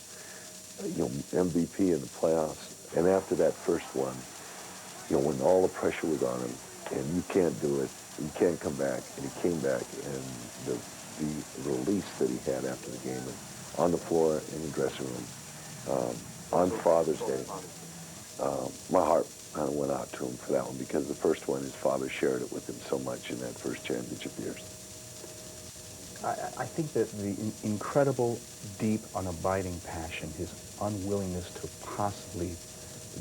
MVP in the playoffs. And after that first one, when all the pressure was on him, and you can't do it, you can't come back, and he came back, and the release that he had after the game, and on the floor, in the dressing room, on Father's Day, my heart kind of went out to him for that one, because the first one, his father shared it with him so much in that first championship years. I think that the incredible, deep, unabiding passion, his unwillingness to possibly,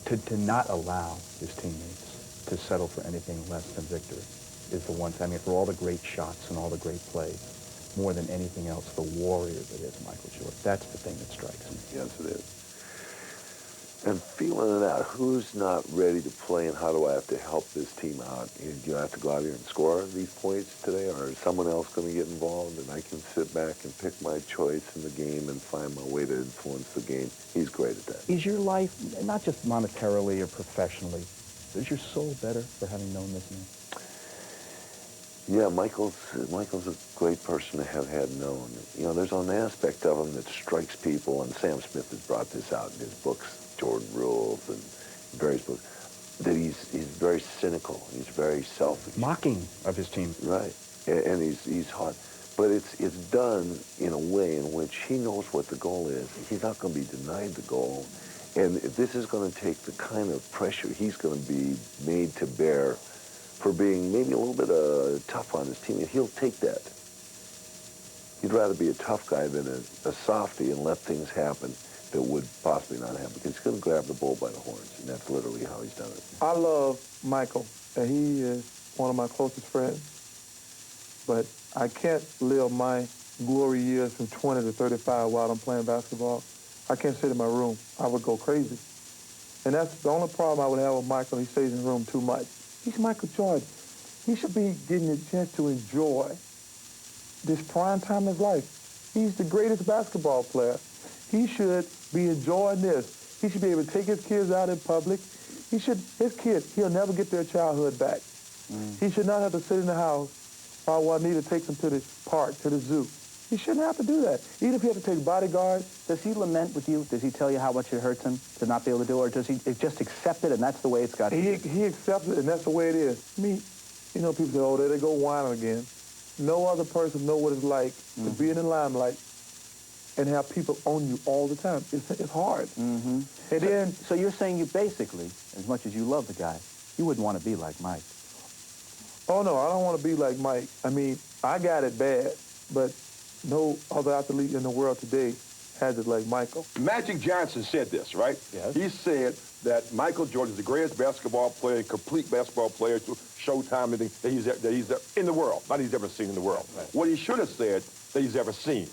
to not allow his teammates to settle for anything less than victory is the one thing. I mean, for all the great shots and all the great plays, more than anything else, the warrior that is Michael Jordan. That's the thing that strikes me. Yes, it is. And feeling it out, who's not ready to play, and how do I have to help this team out? Do you have to go out here and score these points today, or is someone else going to get involved, and I can sit back and pick my choice in the game and find my way to influence the game? He's great at that. Is your life, not just monetarily or professionally, is your soul better for having known this man? Yeah, Michael's a great person to have had known. There's an aspect of him that strikes people, and Sam Smith has brought this out in his books, Jordan Rules and various books, that he's very cynical. He's very selfish. Mocking of his team. Right. And he's hard. But it's done in a way in which he knows what the goal is. He's not going to be denied the goal. And this is going to take the kind of pressure he's going to be made to bear for being maybe a little bit tough on his team. And he'll take that. He'd rather be a tough guy than a softy and let things happen that would possibly not happen, because he's going to grab the bull by the horns, and that's literally how he's done it. I love Michael, and he is one of my closest friends. But I can't live my glory years from 20 to 35 while I'm playing basketball. I can't sit in my room. I would go crazy. And that's the only problem I would have with Michael. He stays in the room too much. He's Michael Jordan. He should be getting a chance to enjoy this prime time of his life. He's the greatest basketball player. He should be enjoying this. He should be able to take his kids out in public. His kid, he'll never get their childhood back. He should not have to sit in the house while Juanita takes him to the park, to the zoo. He shouldn't have to do that. Even if he has to take bodyguards. Does he lament with you? Does he tell you how much it hurts him to not be able to do it? Or does he just accept it and that's the way it's got to be? He accepts it and that's the way it is. People say, oh, there they go whining again. No other person know what it's like to be in the limelight and have people on you all the time. It's hard. And so you're saying you basically, as much as you love the guy, you wouldn't want to be like Mike. Oh, no, I don't want to be like Mike. I mean, I got it bad, but no other athlete in the world today has it like Michael. Magic Johnson said this, right? Yes. He said that Michael Jordan is the greatest basketball player, complete basketball player, to Showtime, that he's in the world, not he's ever seen in the world. Right. What he should have said that he's ever seen.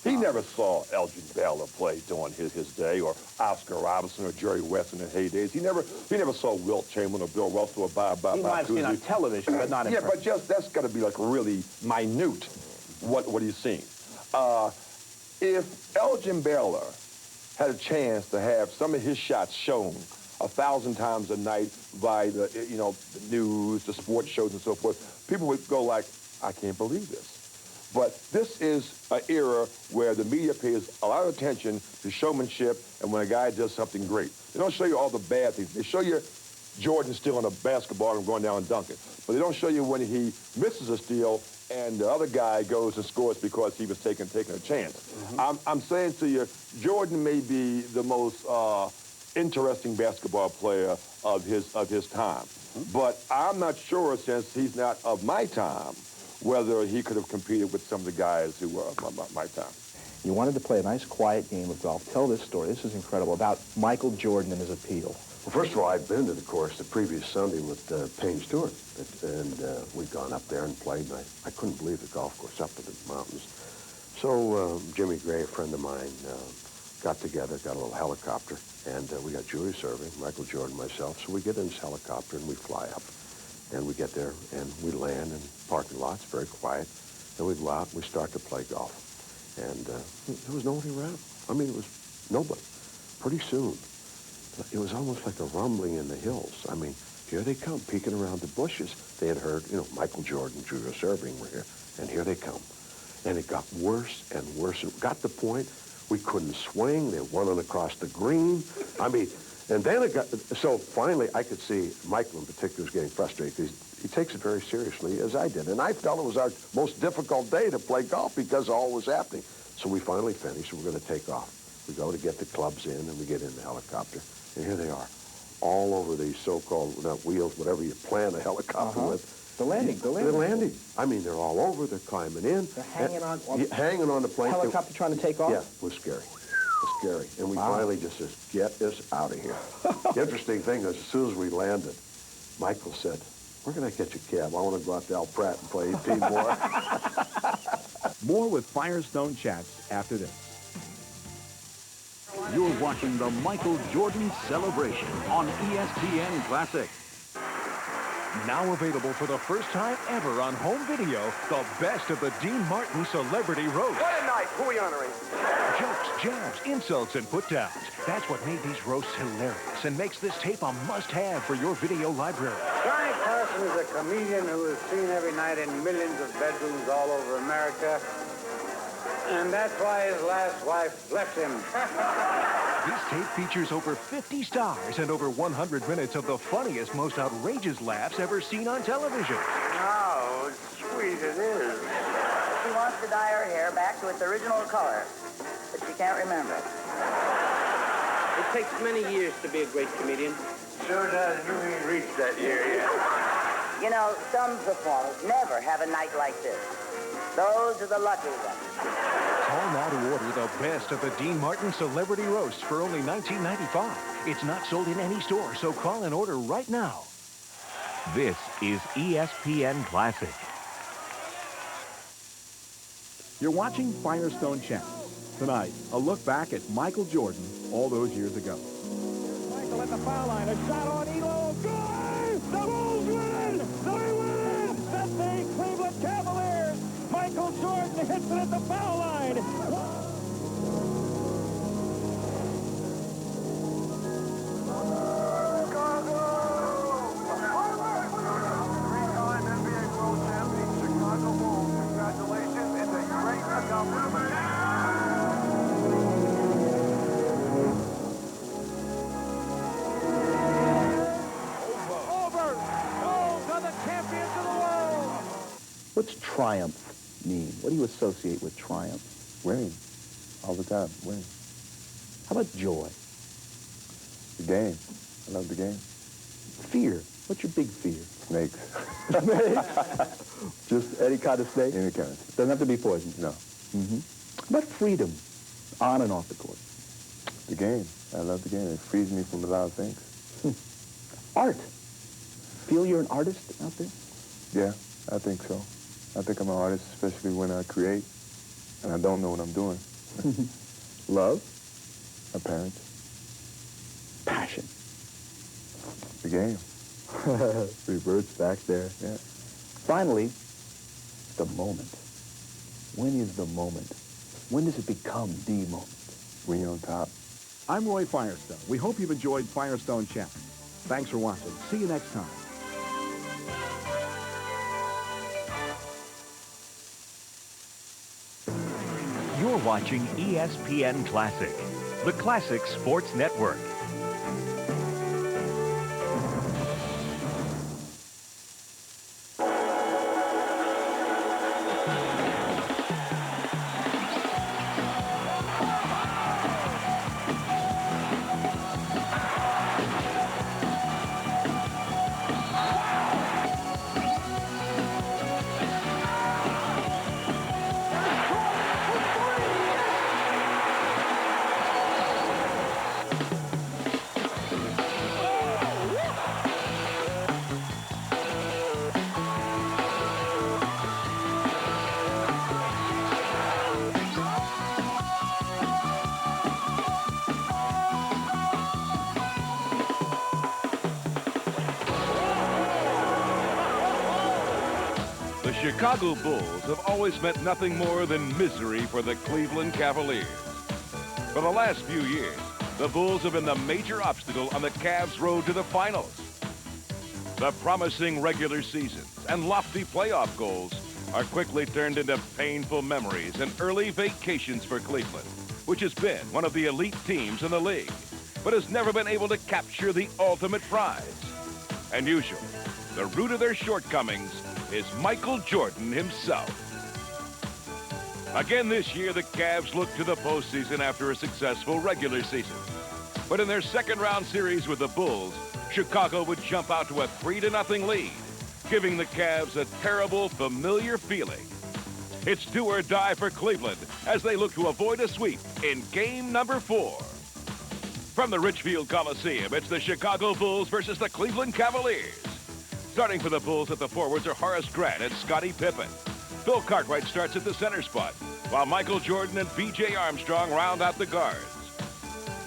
He never saw Elgin Baylor play during his day, or Oscar Robertson or Jerry West in the heydays. He never saw Wilt Chamberlain or Bill Russell or Bob He might have seen on television, but not in person. but just that's got to be like really minute what he's seen. If Elgin Baylor had a chance to have some of his shots shown 1,000 times a night by the the news, the sports shows, and so forth, people would go like, I can't believe this. But this is an era where the media pays a lot of attention to showmanship and when a guy does something great. They don't show you all the bad things. They show you Jordan stealing a basketball and going down and dunking. But they don't show you when he misses a steal and the other guy goes and scores because he was taking a chance. I'm saying to you, Jordan may be the most interesting basketball player of his time. But I'm not sure, since he's not of my time, whether he could have competed with some of the guys who were of my time. You wanted to play a nice, quiet game of golf. Tell this story. This is incredible, about Michael Jordan and his appeal. Well, first of all, I'd been to the course the previous Sunday with Payne Stewart, and we'd gone up there and played, and I couldn't believe the golf course up in the mountains. So Jimmy Gray, a friend of mine, got together, got a little helicopter, and we got Julius Erving, Michael Jordan, myself. So we get in this helicopter, and we fly up. And we get there, and we land in parking lots, very quiet. Then we go out, and we start to play golf. And there was nobody around. I mean, it was nobody. Pretty soon, it was almost like a rumbling in the hills. I mean, here they come, peeking around the bushes. They had heard, you know, Michael Jordan, Julius Erving were here, and here they come. And it got worse and worse. It got to the point we couldn't swing. They were running across the green. I mean, and then it got, so finally I could see Michael in particular was getting frustrated because he takes it very seriously, as I did. And I felt it was our most difficult day to play golf because all was happening. So we finally finished. We're going to take off. We go to get the clubs in, and we get in the helicopter. And here they are, all over these so-called, not wheels, whatever you plan a helicopter with. The landing. The landing. I mean, they're all over. They're climbing in. They're hanging on. Hanging on the plane. Helicopter trying to take off? Yeah, it was scary. It was scary. And we finally just said, get us out of here. The interesting thing is, as soon as we landed, Michael said, where can I catch a cab? I want to go out to Al Pratt and play 18 more. More with Firestone Chats after this. You're watching the Michael Jordan Celebration on ESPN Classic. Now available for the first time ever on home video, the best of the Dean Martin Celebrity Roast. What a night. Who are we honoring? Jokes, jabs, insults, and put-downs. That's what made these roasts hilarious and makes this tape a must-have for your video library. Johnny Carson is a comedian who is seen every night in millions of bedrooms all over America. And that's why his last wife left him. This tape features over 50 stars and over 100 minutes of the funniest, most outrageous laughs ever seen on television. How sweet it is. She wants to dye her hair back to its original color, but she can't remember it. It takes many years to be a great comedian. Sure does. You ain't reached that year yet. You know, some performers never have a night like this. Those are the lucky ones. Call now to order the best of the Dean Martin Celebrity Roast for only $19.95. It's not sold in any store, so call and order right now. This is ESPN Classic. You're watching Firestone Chats. Tonight, a look back at Michael Jordan all those years ago. Michael at the foul line. A shot on Elo. Good! The Bulls win! They win! That's the Cleveland Cavaliers. Michael Jordan hits it at the foul line. What's triumph mean? What do you associate with triumph? Winning. All the time. Winning. How about joy? The game. I love the game. Fear. What's your big fear? Snakes. Snakes? Just any kind of snake? Any kind of snake. Doesn't have to be poison. No. Mm-hmm. How about freedom? On and off the court. The game. I love the game. It frees me from a lot of things. Art. Feel you're an artist out there? Yeah, I think so. I think I'm an artist, especially when I create, and I don't know what I'm doing. Love? My parents. Passion. The game. Reverts back there. Yeah. Finally, the moment. When is the moment? When does it become the moment? When you're on top. I'm Roy Firestone. We hope you've enjoyed Firestone Chat. Thanks for watching. See you next time. You're watching ESPN Classic, the Classic Sports Network. The Chicago Bulls have always meant nothing more than misery for the Cleveland Cavaliers. For the last few years, the Bulls have been the major obstacle on the Cavs' road to the finals. The promising regular seasons and lofty playoff goals are quickly turned into painful memories and early vacations for Cleveland, which has been one of the elite teams in the league, but has never been able to capture the ultimate prize. And usually, the root of their shortcomings is Michael Jordan himself. Again this year, the Cavs look to the postseason after a successful regular season. But in their second-round series with the Bulls, Chicago would jump out to a 3-0 lead, giving the Cavs a terrible, familiar feeling. It's do or die for Cleveland as they look to avoid a sweep in game number 4. From the Richfield Coliseum, it's the Chicago Bulls versus the Cleveland Cavaliers. Starting for the Bulls at the forwards are Horace Grant and Scottie Pippen. Bill Cartwright starts at the center spot, while Michael Jordan and B.J. Armstrong round out the guards.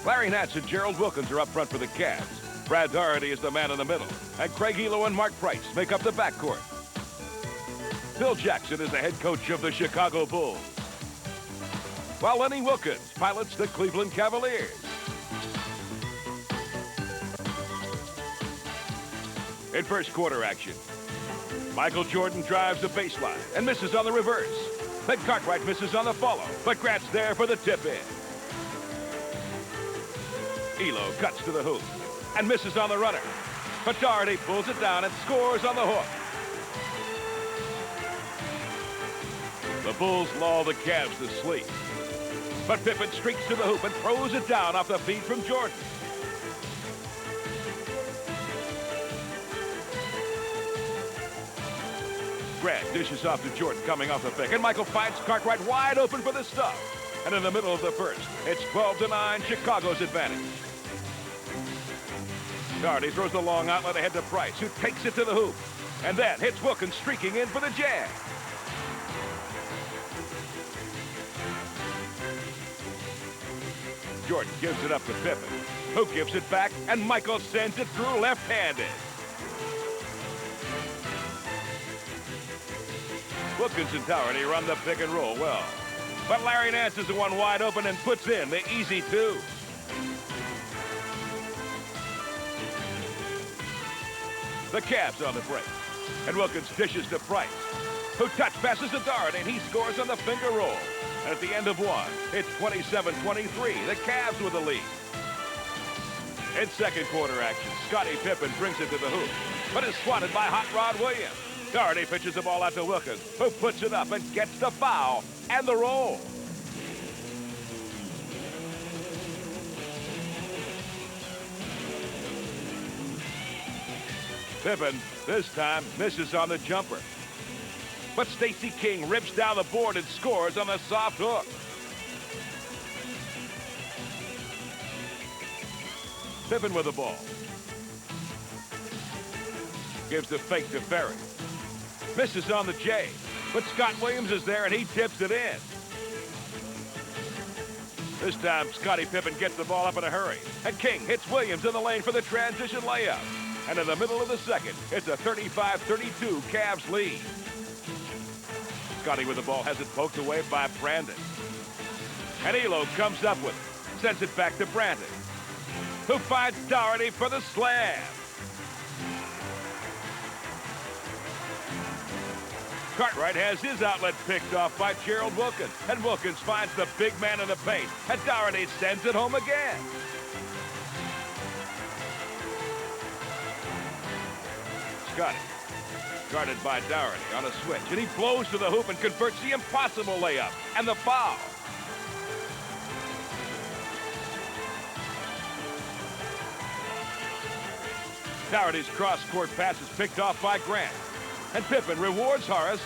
Larry Nance and Gerald Wilkins are up front for the Cavs. Brad Daugherty is the man in the middle, and Craig Elo and Mark Price make up the backcourt. Phil Jackson is the head coach of the Chicago Bulls, while Lenny Wilkins pilots the Cleveland Cavaliers. In first quarter action, Michael Jordan drives the baseline and misses on the reverse. Then Cartwright misses on the follow, but Grant's there for the tip-in. Elo cuts to the hoop and misses on the runner, but Daugherty pulls it down and scores on the hook. The Bulls lull the Cavs to sleep, but Pippen streaks to the hoop and throws it down off the feed from Jordan. Grant dishes off to Jordan coming off the pick, and Michael finds Cartwright wide open for the stuff. And in the middle of the first, it's 12-9, Chicago's advantage. Daugherty throws the long outlet ahead to Price, who takes it to the hoop, and then hits Wilkins streaking in for the jam. Jordan gives it up to Pippen, who gives it back, and Michael sends it through left-handed. Wilkins and Daugherty run the pick and roll well, but Larry Nance is the one wide open and puts in the easy 2. The Cavs on the break, and Wilkins dishes to Price, who touch passes to Daugherty, and he scores on the finger roll. And at the end of one, it's 27-23, the Cavs with the lead. In second quarter action, Scottie Pippen brings it to the hoop, but is swatted by Hot Rod Williams. Daugherty pitches the ball out to Wilkins, who puts it up and gets the foul and the roll. Pippen, this time, misses on the jumper. But Stacey King rips down the board and scores on the soft hook. Pippen with the ball. Gives the fake to Ferry. Misses on the J, but Scott Williams is there and he tips it in. This time, Scottie Pippen gets the ball up in a hurry, and King hits Williams in the lane for the transition layup. And in the middle of the second, it's a 35-32 Cavs lead. Scottie with the ball has it poked away by Brandon. And Elo comes up with it, sends it back to Brandon, who finds Daugherty for the slam. Cartwright has his outlet picked off by Gerald Wilkins, and Wilkins finds the big man in the paint, and Daugherty sends it home again. Scottie, guarded by Daugherty on a switch, and he blows to the hoop and converts the impossible layup, and the foul. Daugherty's cross-court pass is picked off by Grant. And Pippen rewards Horace,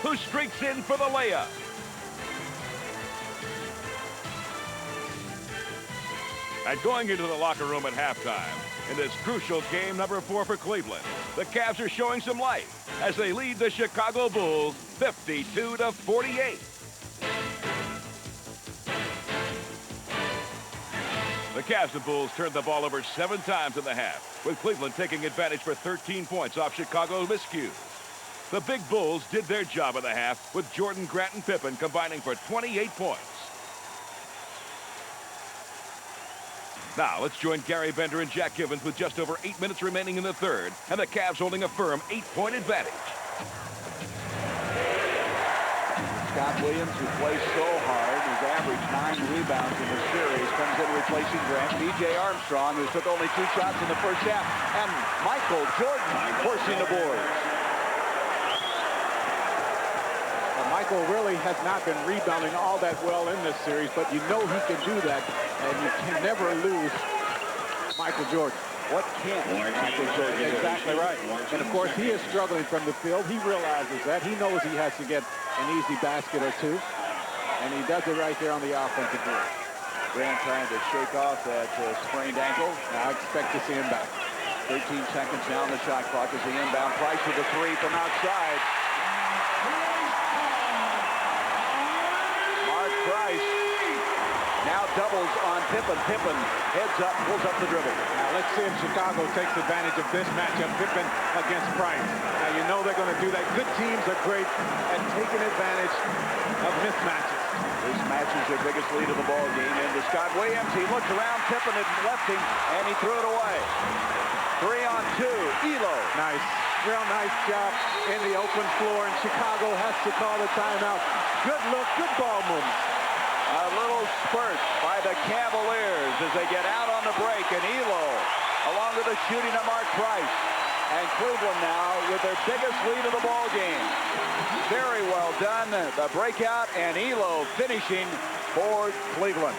who streaks in for the layup. And going into the locker room at halftime, in this crucial game number 4 for Cleveland, the Cavs are showing some life as they lead the Chicago Bulls 52-48. The Cavs and Bulls turned the ball over 7 times in the half, with Cleveland taking advantage for 13 points off Chicago's miscues. The Big Bulls did their job in the half, with Jordan, Grant, and Pippen combining for 28 points. Now, let's join Gary Bender and Jack Givens with just over 8 minutes remaining in the third, and the Cavs holding a firm 8-point advantage. Scott Williams, who plays so hard, has averaged 9 rebounds in the series, comes in replacing Grant. B.J. Armstrong, who took only 2 shots in the first half, and Michael Jordan forcing the boards. Michael really has not been rebounding all that well in this series, but you know he can do that, and you can never lose Michael Jordan. What can't Michael Jordan do? Exactly right. And, of course, he is struggling from the field. He realizes that. He knows he has to get an easy basket or two, and he does it right there on the offensive board. Grant trying to shake off that sprained ankle. Now I expect to see him back. 13 seconds now on the shot clock as the inbound. Price with the 3 from outside. Mark Price now doubles on Pippen. Pippen heads up, pulls up the dribble. Now let's see if Chicago takes advantage of this matchup, Pippen against Price. Now you know they're going to do that. Good teams are great at taking advantage of mismatches. This matches their biggest lead of the ball game into Scott Williams. He looked around, Pippen had left him, and he threw it away. 3 on 2, Elo. Nice, real nice job in the open floor, and Chicago has to call the timeout. Good look, good ball movement. A little spurt by the Cavaliers as they get out on the break, and Elo, along with the shooting of Mark Price. And Cleveland now with their biggest lead of the ball game. Very well done, the breakout, and Elo finishing for Cleveland.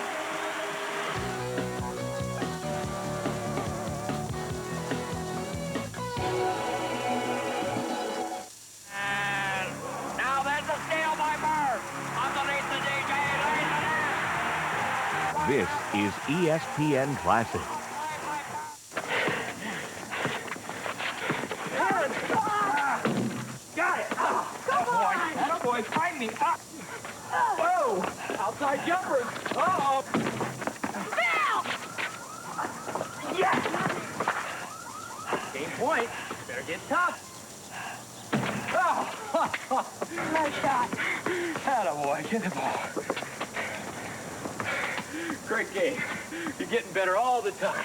And now there's a steal by Murph. Underneath the DJ. This is ESPN Classic. Got it. Come on. That boy, fight me. Whoa. Outside jumpers. Uh-oh. Phil! Yes! Game point. Better get tough. Oh. Nice shot. Attaboy. Get the ball. Great game. You're getting better all the time.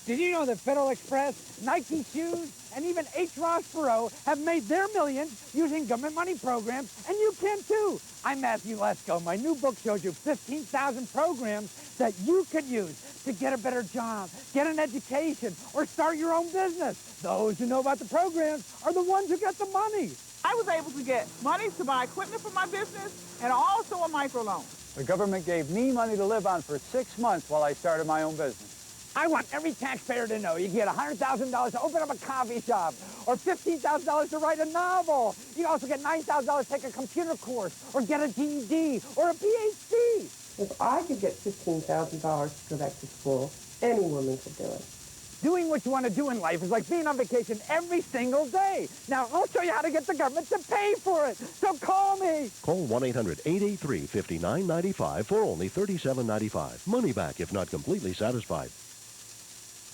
Did you know that Federal Express, Nike shoes, and even H. Ross Perot have made their millions using government money programs, and you can too. I'm Matthew Lesko. My new book shows you 15,000 programs that you could use to get a better job, get an education, or start your own business. Those who know about the programs are the ones who get the money. I was able to get money to buy equipment for my business and also a microloan. The government gave me money to live on for 6 months while I started my own business. I want every taxpayer to know you can get $100,000 to open up a coffee shop or $15,000 to write a novel. You can also get $9,000 to take a computer course or get a GED or a PhD. If I could get $15,000 to go back to school, any woman could do it. Doing what you want to do in life is like being on vacation every single day. Now, I'll show you how to get the government to pay for it. So call me. Call 1-800-883-5995 for only $37.95. Money back if not completely satisfied.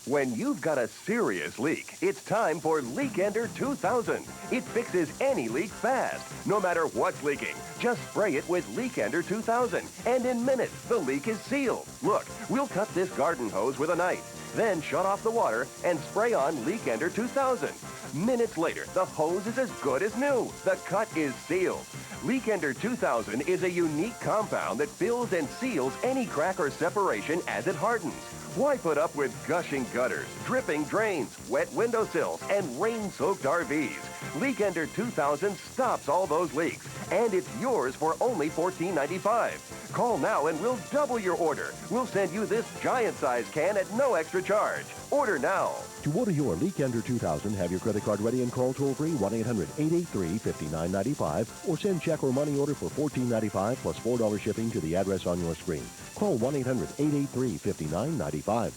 When you've got a serious leak, it's time for Leak Ender 2000. It fixes any leak fast, no matter what's leaking. Just spray it with Leak Ender 2000, and in minutes, the leak is sealed. Look, we'll cut this garden hose with a knife, then shut off the water and spray on Leak Ender 2000. Minutes later, the hose is as good as new. The cut is sealed. Leak Ender 2000 is a unique compound that fills and seals any crack or separation as it hardens. Why put up with gushing gutters, dripping drains, wet windowsills, and rain-soaked RVs? Leak Ender 2000 stops all those leaks, and it's yours for only $14.95. Call now and we'll double your order. We'll send you this giant-sized can at no extra charge. Order now. To order your Leak Ender 2000, have your credit card ready and call toll-free 1-800-883-5995 or send check or money order for $14.95 plus $4 shipping to the address on your screen. Call 1-800-883-5995.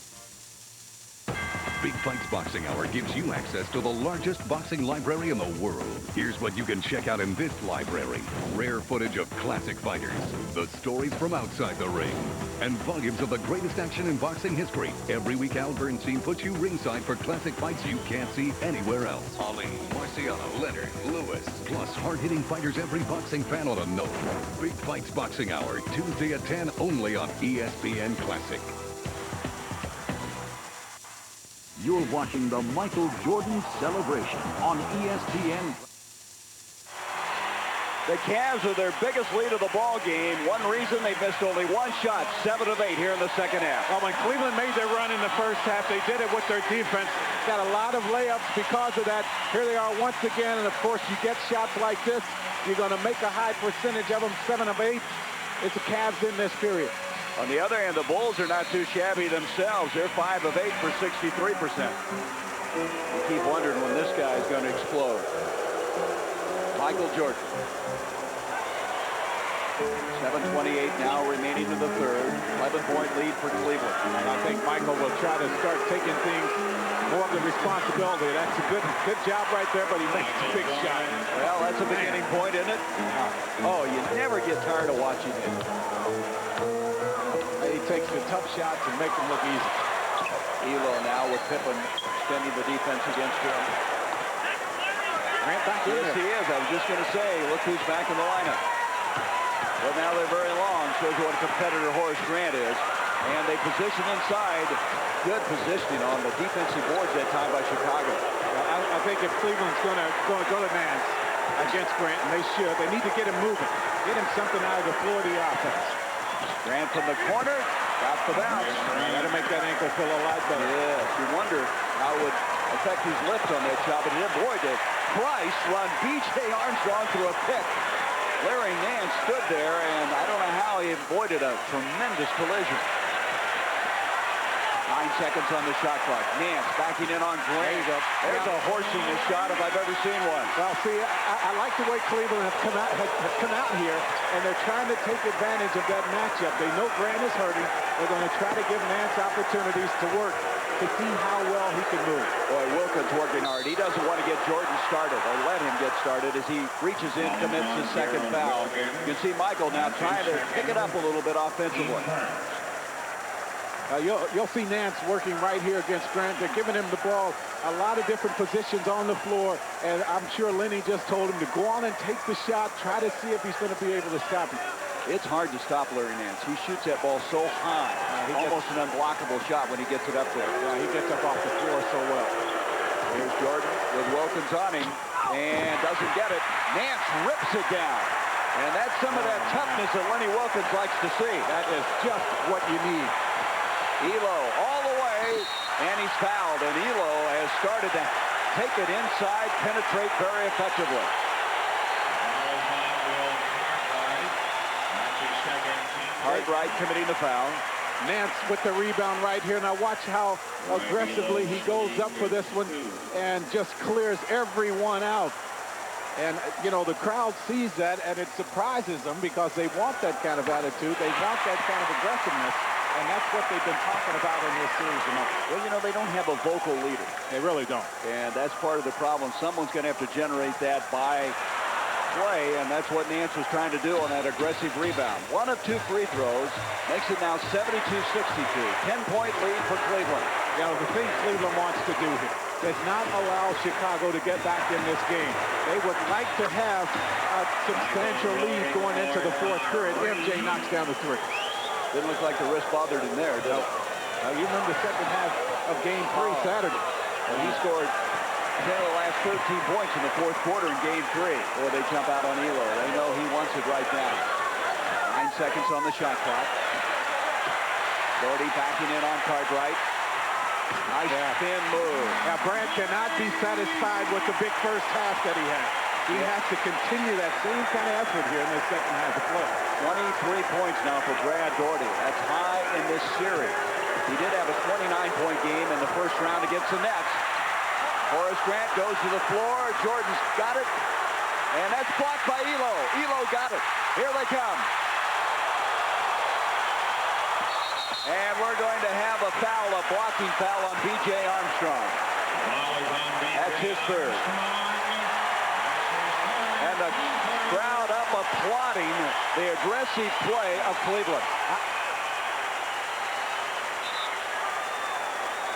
Big Fights Boxing Hour gives you access to the largest boxing library in the world. Here's what you can check out in this library. Rare footage of classic fighters, the stories from outside the ring, and volumes of the greatest action in boxing history. Every week, Al Bernstein puts you ringside for classic fights you can't see anywhere else. Ali, Marciano, Leonard, Lewis, plus hard-hitting fighters every boxing fan ought to know. Big Fights Boxing Hour, Tuesday at 10, only on ESPN Classic. You're watching the Michael Jordan celebration on ESPN. The Cavs are their biggest lead of the ball game. One reason they missed only one shot, 7 of 8 here in the second half. Well, when Cleveland made their run in the first half, they did it with their defense. Got a lot of layups because of that. Here they are once again, and of course, you get shots like this, you're going to make a high percentage of them, 7 of 8. It's the Cavs in this period. On the other hand, the Bulls are not too shabby themselves. They're 5 of 8 for 63%. You keep wondering when this guy is going to explode. Michael Jordan. 7:28 now remaining in the third. 11-point lead for Cleveland. And I think Michael will try to start taking things more of the responsibility. That's a good job right there, but he makes a big shot. Well, that's a beginning point, isn't it? Oh, you never get tired of watching him. He takes the tough shots and make them look easy. Elo now with Pippen extending the defense against him. Grant back in Yes, there. he is. I was just going to say, look who's back in the lineup. Well, now they're very long. Shows you what a competitor Horace Grant is. And they position inside. Good positioning on the defensive boards that time by Chicago. Well, I think if Cleveland's going to go to Nance against Grant, and they should, they need to get him moving. Get him something out of the floor of the offense. Grant from the corner. Got the bounce. Got to make that ankle feel a lot better. Yes, you wonder how it would affect his lift on that shot. But boy, did Price run B.J. Armstrong through a pick. Larry Nance stood there, and I don't know how he avoided a tremendous collision. 9 seconds on the shot clock. Nance backing in on Grant. There's a horsing shot if I've ever seen one. Well, see, I like the way Cleveland have come out here, and they're trying to take advantage of that matchup. They know Grant is hurting. They're going to try to give Nance opportunities to work to see how well he can move. Boy, Wilkins working hard. He doesn't want to get Jordan started or let him get started as he reaches in, commits his second foul. You can see Michael now trying to pick it up a little bit offensively. You'll see Nance working right here against Grant. They're giving him the ball a lot of different positions on the floor, and I'm sure Lenny just told him to go on and take the shot, try to see if he's going to be able to stop him. It's hard to stop Larry Nance. He shoots that ball so high, almost an unblockable shot when he gets it up there. Yeah, he gets up off the floor so well. Here's Jordan with Wilkins on him, and doesn't get it. Nance rips it down. And that's some of that toughness that Lenny Wilkins likes to see. That is just what you need. Elo all the way, and he's fouled. And Elo has started to take it inside, penetrate very effectively. Cartwright committing the foul. Nance with the rebound right here. Now watch how aggressively he goes up for this one and just clears everyone out. And, you know, the crowd sees that, and it surprises them because they want that kind of attitude. They want that kind of aggressiveness, and that's what they've been talking about in this series tonight. Well, you know, they don't have a vocal leader. They really don't. And that's part of the problem. Someone's going to have to generate that by play, and that's what Nance was trying to do on that aggressive rebound. 1 of 2 free throws makes it now 72-62. 10-point lead for Cleveland. You know, the thing Cleveland wants to do here is not allow Chicago to get back in this game. They would like to have a substantial lead going into the fourth period. MJ knocks down the 3. Didn't look like the wrist bothered him there, did it? You remember the second half of Game 3 Saturday. And he scored 10 of the last 13 points in the fourth quarter in Game 3. Or they jump out on Elo. They know he wants it right now. 9 seconds on the shot clock. Doherty backing in on Cartwright. Nice spin move. Now, Brad cannot be satisfied with the big first half that he had. He has to continue that same kind of effort here in the second half of play. 23 points now for Brad Doherty. That's high in this series. He did have a 29-point game in the first round against the Nets. Horace Grant goes to the floor. Jordan's got it. And that's blocked by Elo. Elo got it. Here they come. And we're going to have a foul, a blocking foul on B.J. Armstrong. That's his third. And the crowd up applauding the aggressive play of Cleveland.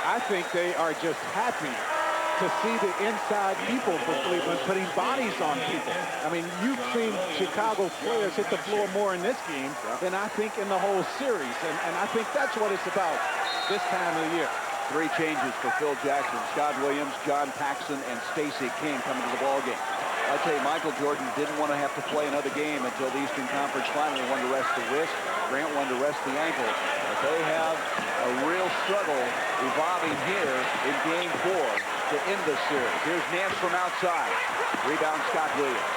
I think they are just happy to see the inside people for Cleveland putting bodies on people. I mean, you've seen Chicago players hit the floor more in this game than I think in the whole series. And I think that's what it's about this time of the year. Three changes for Phil Jackson. Scott Williams, John Paxson, and Stacey King coming to the ball game. I tell you, Michael Jordan didn't want to have to play another game until the Eastern Conference Final. He wanted to rest the wrist. Grant wanted to rest the ankle. But they have a real struggle evolving here in Game 4 to end this series. Here's Nance from outside. Rebound, Scott Williams.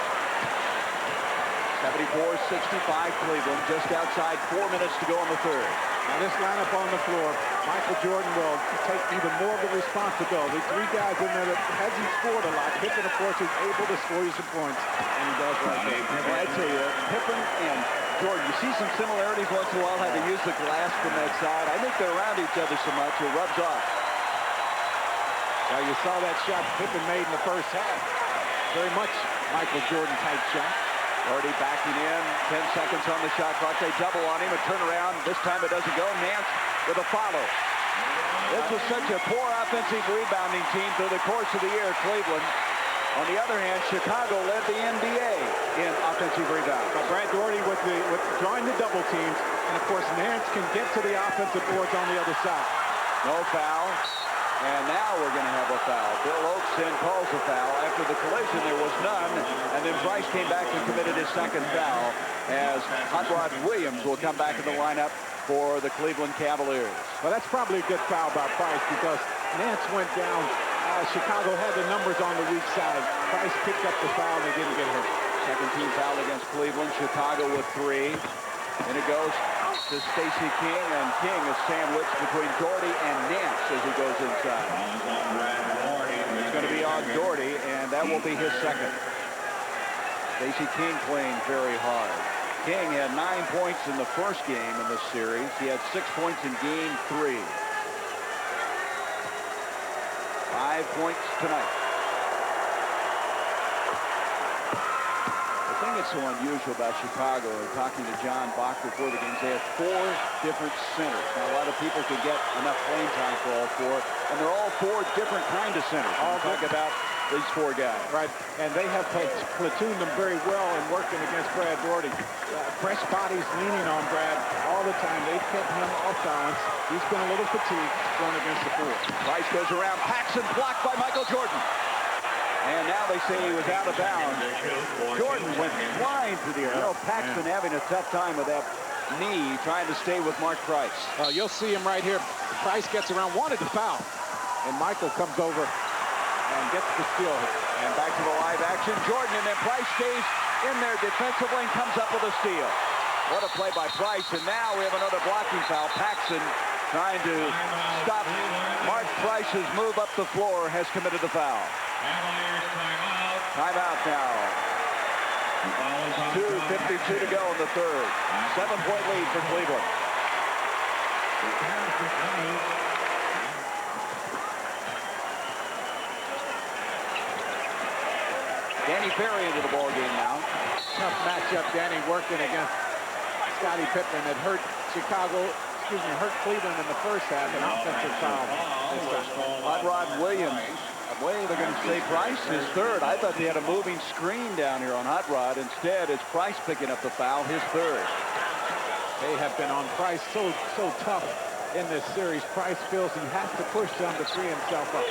74-65 Cleveland, just outside 4 minutes to go in the third. Now this lineup on the floor, Michael Jordan will take even more of the responsibility. Three guys in there that hasn't scored a lot. Pippen, of course, is able to score you some points, and he does right there. Well, I tell you, Pippen and Jordan, you see some similarities once in a while, how they use the glass from that side. I think they're around each other so much, it rubs off. Now you saw that shot Pippen made in the first half. Very much Michael Jordan type shot. Already backing in, 10 seconds on the shot clock. They double on him, a turnaround. This time it doesn't go. Nance with a follow. This was such a poor offensive rebounding team through the course of the year, Cleveland. On the other hand, Chicago led the NBA in offensive rebounds. But Brad Daugherty with drawing the double teams, and of course Nance can get to the offensive boards on the other side. No foul. And now we're going to have a foul. Bill Oakes then calls a foul. After the collision, there was none. And then Price came back and committed his second foul as Hot Rod Williams will come back in the lineup for the Cleveland Cavaliers. Well, that's probably a good foul by Price because Nance went down. Chicago had the numbers on the weak side. Price picked up the foul and they didn't get hurt. Second team foul against Cleveland. Chicago with 3. And it goes to Stacey King, and King is sandwiched between Daugherty and Nance as he goes inside. It's going to be on Daugherty, and that will be his second. Stacey King playing very hard. King had 9 points in the first game in this series. He had 6 points in Game 3. 5 points tonight. The thing that's so unusual about Chicago, and talking to John Bach before the games, they have 4 different centers. Now, a lot of people can get enough playing time for all 4, and they're all 4 different kind of centers. I'll talk about these 4 guys. Right, and they have platooned them very well in working against Brad Daugherty. Fresh bodies leaning on Brad all the time. They've kept him off balance. He's been a little fatigued going against the 4. Price goes around. Paxson blocked by Michael Jordan. And now they say he was out of bounds. Jordan went flying to the air. You know, Paxson having a tough time with that knee, trying to stay with Mark Price. You'll see him right here. Price gets around, wanted to foul. And Michael comes over and gets the steal. And back to the live action. Jordan, and then Price stays in there defensively and comes up with a steal. What a play by Price. And now we have another blocking foul. Paxson trying to stop Mark Price's move up the floor, has committed the foul. Timeout now. 2:52 to go in the third. 7-point lead for Cleveland. Danny Ferry into the ball game now. Tough matchup. Danny working against Scottie Pippen that hurt Cleveland in the first half. An offensive foul. Hot Rod Williams. Way they're going to say Price is third. I thought they had a moving screen down here on Hot Rod. Instead, it's Price picking up the foul, his third. They have been on Price so tough in this series. Price feels he has to push them to free himself up.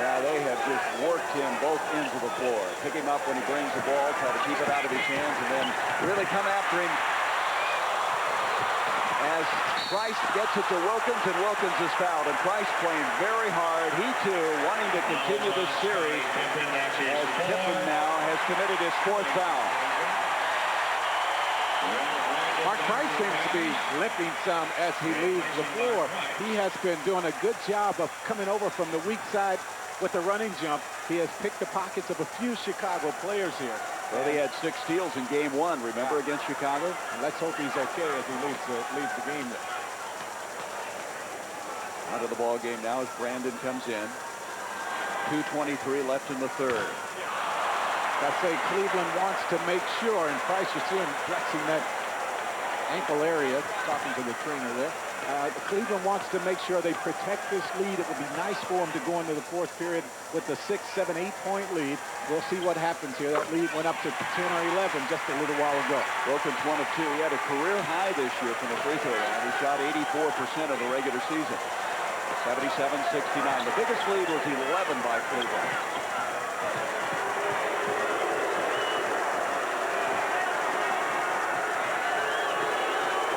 Yeah, they have just worked him both ends of the floor. Pick him up when he brings the ball, try to keep it out of his hands, and then really come after him as Price gets it to Wilkins, and Wilkins is fouled. And Price playing very hard. He, too, wanting to continue this series as Pippen now has committed his 4th foul. Mark Price seems to be limping some as he leaves the floor. He has been doing a good job of coming over from the weak side with the running jump. He has picked the pockets of a few Chicago players here. Well, he had 6 steals in Game 1, remember, against Chicago? And let's hope he's okay as he leaves the game there. Out of the ball game now as Brandon comes in. 2:23 left in the third. I say Cleveland wants to make sure, and Price, you see him flexing that ankle area, talking to the trainer there. Cleveland wants to make sure they protect this lead. It would be nice for them to go into the 4th period with the 6, 7, 8-point lead. We'll see what happens here. That lead went up to 10 or 11 just a little while ago. Wilkins 1 of 2. He had a career high this year from the free throw line. He shot 84% of the regular season. 77-69. The biggest lead was 11 by Cleveland.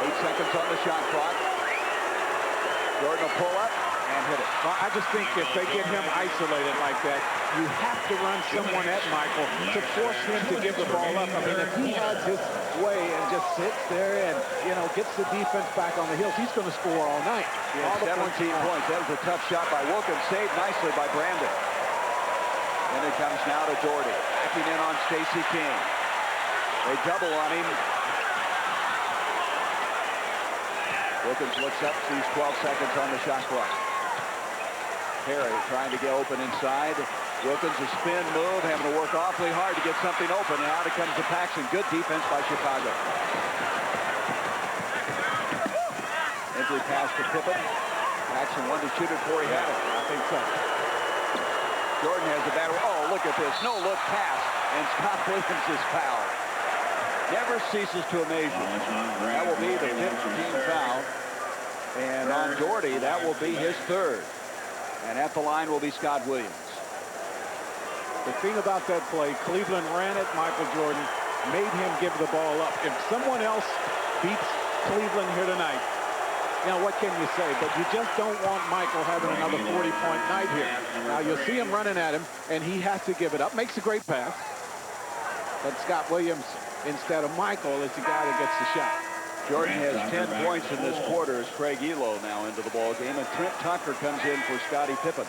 8 seconds on the shot clock. Jordan will pull up and hit it. Well, I just think if they get him isolated like that, you have to run someone at Michael to force him to give the ball up. I mean, if he has his way and just sits there and, you know, gets the defense back on the heels, he's going to score all night. All the 17 points. That was a tough shot by Wilkins, saved nicely by Brandon. And it comes now to Doherty. Backing in on Stacey King. They double on him. Wilkins looks up, sees 12 seconds on the shot clock. Perry trying to get open inside. Wilkins, a spin move, having to work awfully hard to get something open. And out it comes to Paxson. Good defense by Chicago. Entry pass to Pippen. Paxson wanted to shoot it before he had it. I think so. Jordan has the battery. Oh, look at this. No look pass. And Scott Williams is fouled. Never ceases to amaze me. That will be the 15th foul. And on Doherty, that will be his third. And at the line will be Scott Williams. The thing about that play, Cleveland ran at Michael Jordan, made him give the ball up. If someone else beats Cleveland here tonight, now what can you say? But you just don't want Michael having another 40-point night here. Now you'll see him running at him, and he has to give it up. Makes a great pass. But Scott Williams, instead of Michael, is the guy that gets the shot. Jordan has 10 points in this quarter as Craig Elo now into the ball game, and Trent Tucker comes in for Scottie Pippen.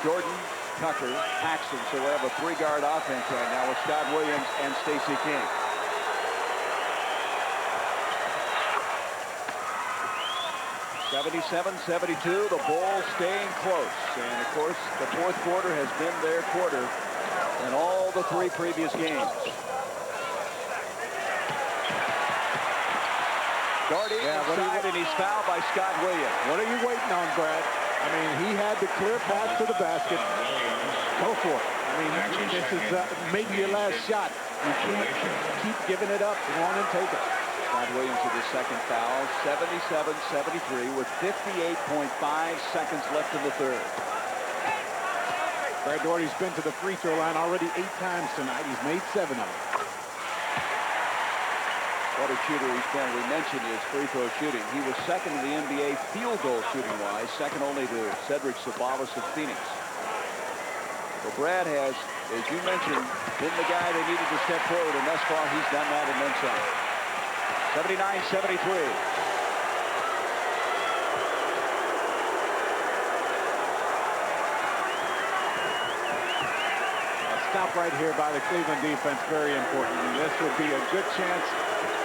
Jordan, Tucker, Paxson, so we have a three-guard offense right now with Scott Williams and Stacey King. (77-72). The Bulls staying close, and of course the fourth quarter has been their quarter in all the three previous games. Doherty inside, and he's fouled by Scott Williams. What are you waiting on, Brad? I mean, he had the clear pass to the basket. Go for it. I mean, this is maybe your last shot. You can't keep giving it up. Go on and take it. Scott Williams with his second foul, 77-73, with 58.5 seconds left in the third. Brad Doherty's been to the free throw line already 8 times tonight. He's made 7 of them. What a shooter he's been. We mentioned his free throw shooting. He was second in the NBA field goal shooting wise, second only to Cedric Sabalas of Phoenix. Well, Brad has, as you mentioned, been the guy they needed to step forward, and thus far he's done that and then some. 79-73. Stop right here by the Cleveland defense, very important. And this would be a good chance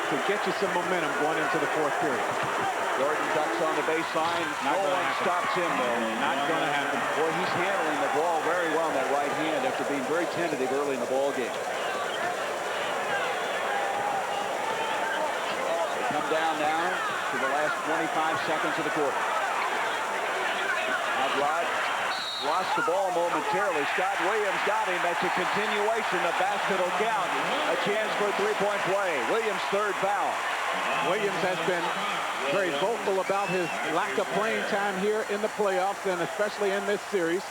to get you some momentum going into the fourth period. Jordan ducks on the baseline. No one stops him, though. Not going to happen. Boy, he's handling the ball very well in that right hand after being very tentative early in the ball game. They come down now to the last 25 seconds of the quarter. Rod lost the ball momentarily. Scott Williams got him. That's a continuation. The basket will count. A chance for a three-point play. Williams' third foul. Williams has been very vocal about his lack of playing time here in the playoffs, and especially in this series.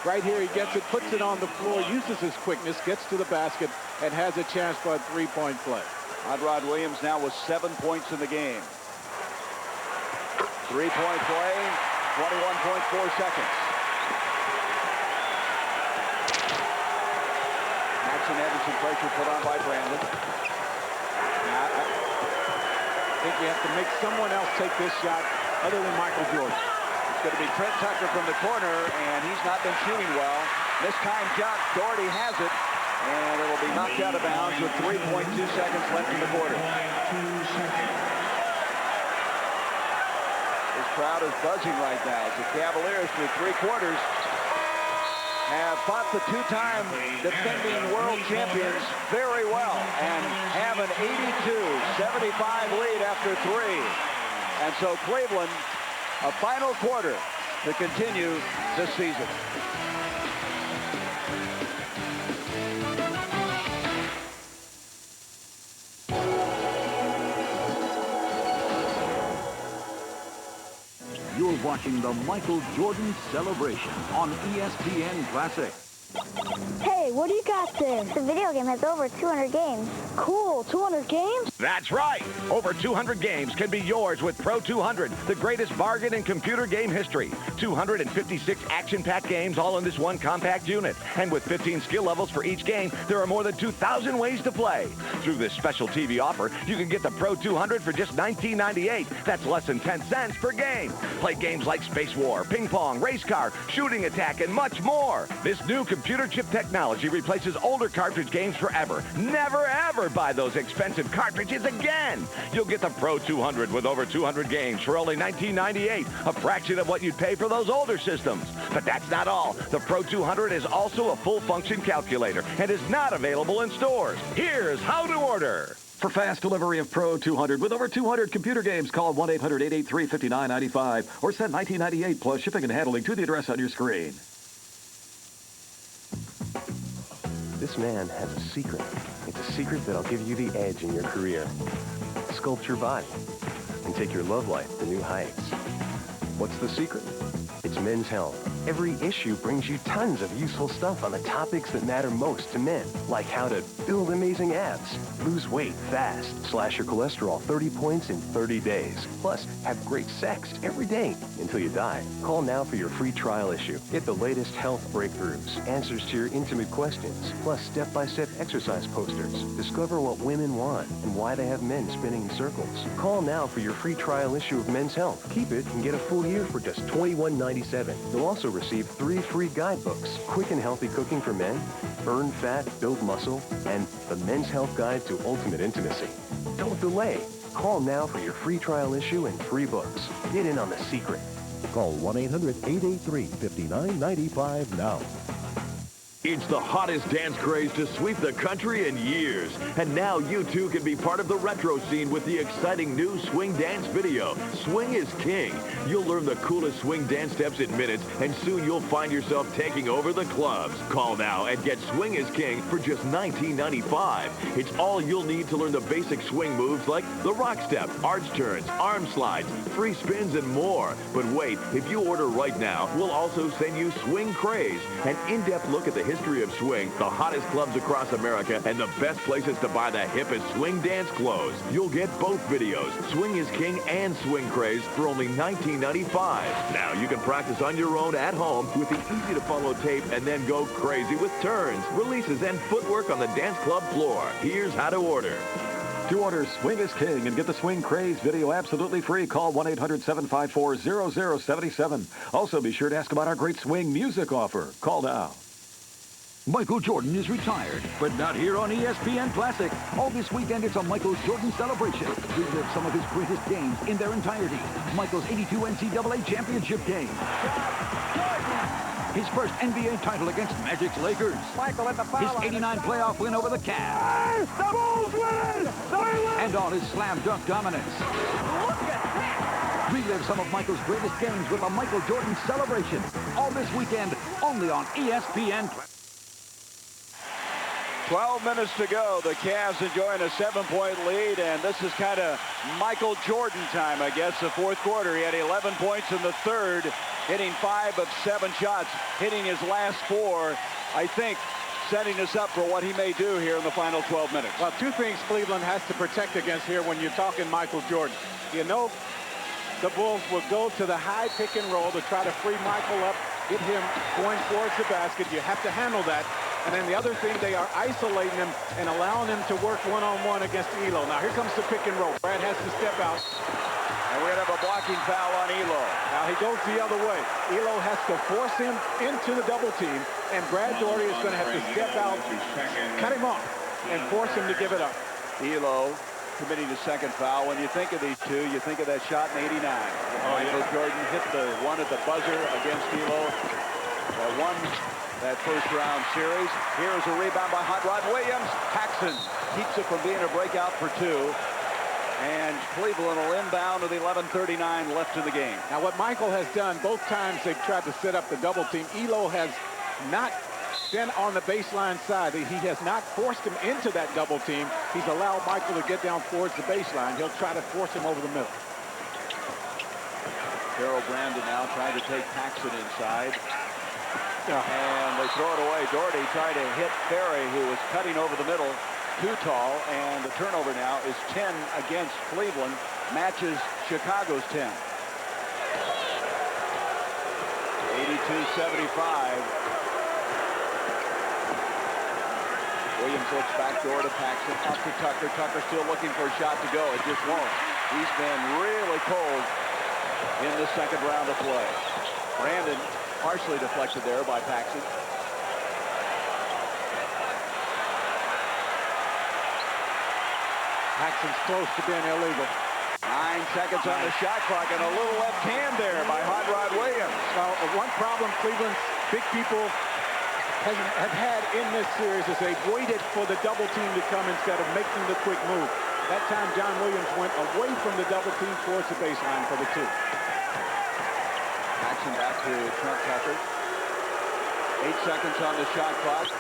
Right here, he gets it, puts it on the floor, uses his quickness, gets to the basket, and has a chance for a three-point play. Rod Williams now with 7 points in the game. Three-point play, 21.4 seconds. Paxson having some pressure put on by Brandon. I think you have to make someone else take this shot other than Michael Jordan. It's going to be Trent Tucker from the corner, and he's not been shooting well. This time jump, Doherty has it, and it will be knocked out of bounds with 3.2 seconds left in the quarter. This crowd is buzzing right now. The Cavaliers, through 3 quarters, have fought the 2-time defending world champions very well and have an 82-75 lead after 3. And so Cleveland, a final quarter to continue this season. You're You're watching the Michael Jordan celebration on ESPN Classic. Hey, what do you got there? The video game has over 200 games. Cool, 200 games? That's right. Over 200 games can be yours with Pro 200, the greatest bargain in computer game history. 256 action-packed games all in this one compact unit. And with 15 skill levels for each game, there are more than 2,000 ways to play. Through this special TV offer, you can get the Pro 200 for just $19.98. That's less than 10 cents per game. Play games like Space War, Ping Pong, Race Car, Shooting Attack, and much more. This new computer chip technology replaces older cartridge games forever. Never, ever buy those expensive cartridges again. You'll get the Pro 200 with over 200 games for only $19.98, a fraction of what you'd pay for those older systems. But that's not all. The Pro 200 is also a full-function calculator and is not available in stores. Here's how to order. For fast delivery of Pro 200 with over 200 computer games, call 1-800-883-5995 or send $19.98 plus shipping and handling to the address on your screen. This man has a secret. It's a secret that'll give you the edge in your career. Sculpt your body and take your love life to new heights. What's the secret? It's Men's Health. Every issue brings you tons of useful stuff on the topics that matter most to men, like how to build amazing abs, lose weight fast, slash your cholesterol 30 points in 30 days, plus have great sex every day until you die. Call now for your free trial issue. Get the latest health breakthroughs, answers to your intimate questions, plus step-by-step exercise posters. Discover what women want and why they have men spinning in circles. Call now for your free trial issue of Men's Health. Keep it and get a full year for just $21.97. You'll also receive 3 free guidebooks: Quick and Healthy Cooking for Men, Burn Fat, Build Muscle, and the Men's Health Guide to Ultimate Intimacy. Don't delay. Call now for your free trial issue and free books. Get in on the secret. Call 1-800-883-5995 now. It's the hottest dance craze to sweep the country in years. And now you too can be part of the retro scene with the exciting new swing dance video, Swing is King. You'll learn the coolest swing dance steps in minutes, and soon you'll find yourself taking over the clubs. Call now and get Swing is King for just $19.95. It's all you'll need to learn the basic swing moves like the rock step, arch turns, arm slides, free spins, and more. But wait, if you order right now, we'll also send you Swing Craze, an in-depth look at the history of swing, the hottest clubs across America, and the best places to buy the hippest swing dance clothes. You'll get both videos, Swing is King and Swing Craze, for only $19.95. Now you can practice on your own at home with the easy-to-follow tape and then go crazy with turns, releases, and footwork on the dance club floor. Here's how to order. To order Swing is King and get the Swing Craze video absolutely free, call 1-800-754-0077. Also, be sure to ask about our great swing music offer. Call now. Michael Jordan is retired, but not here on ESPN Classic. All this weekend, it's a Michael Jordan celebration. Relive some of his greatest games in their entirety. Michael's 82 NCAA championship game. His first NBA title against Magic's Lakers. Michael at the foul His 89 playoff win over the Cavs. The Bulls win! And all his slam dunk dominance. Look at that! Relive some of Michael's greatest games with a Michael Jordan celebration. All this weekend, only on ESPN. 12 minutes to go. The Cavs enjoying a 7-point lead, and this is kind of Michael Jordan time, I guess, the fourth quarter. He had 11 points in the third, hitting 5 of 7 shots, hitting his last 4, I think, setting us up for what he may do here in the final 12 minutes. Well, 2 things Cleveland has to protect against here when you're talking Michael Jordan. You know, the Bulls will go to the high pick and roll to try to free Michael up, get him going towards the basket. You have to handle that. And then the other thing, they are isolating him and allowing him to work one-on-one against Elo. Now, here comes the pick and roll. Brad has to step out. And we're going to have a blocking foul on Elo. Now, he goes the other way. Elo has to force him into the double team, and Brad Daugherty is going to have to step out, cut him off, and force him to give it up. Elo committing his second foul. When you think of these two, you think of that shot in '89. Michael Jordan hit the one at the buzzer against Elo. Won that first-round series. Here's a rebound by Hot Rod Williams. Paxson keeps it from being a breakout for 2. And Cleveland will inbound with 11:39 left in the game. Now, what Michael has done, both times they've tried to set up the double team, Elo has not been on the baseline side. He has not forced him into that double team. He's allowed Michael to get down towards the baseline. He'll try to force him over the middle. Darrell Brandon now trying to take Paxson inside. And they throw it away. Doherty tried to hit Ferry, who was cutting over the middle. Too tall, and the turnover now is 10 against Cleveland, matches Chicago's 10. 82-75. Williams looks back door to Paxson, up to Tucker. Tucker still looking for a shot to go. It just won't. He's been really cold in the second round of play. Brandon partially deflected there by Paxson. Paxson's close to being illegal. 9 seconds on the shot clock, and a little left hand there by Hot Rod Williams. Well, one problem Cleveland's big people have had in this series is they've waited for the double team to come instead of making the quick move. That time, John Williams went away from the double team towards the baseline for the 2. Paxson back to Trent Tucker. 8 seconds on the shot clock.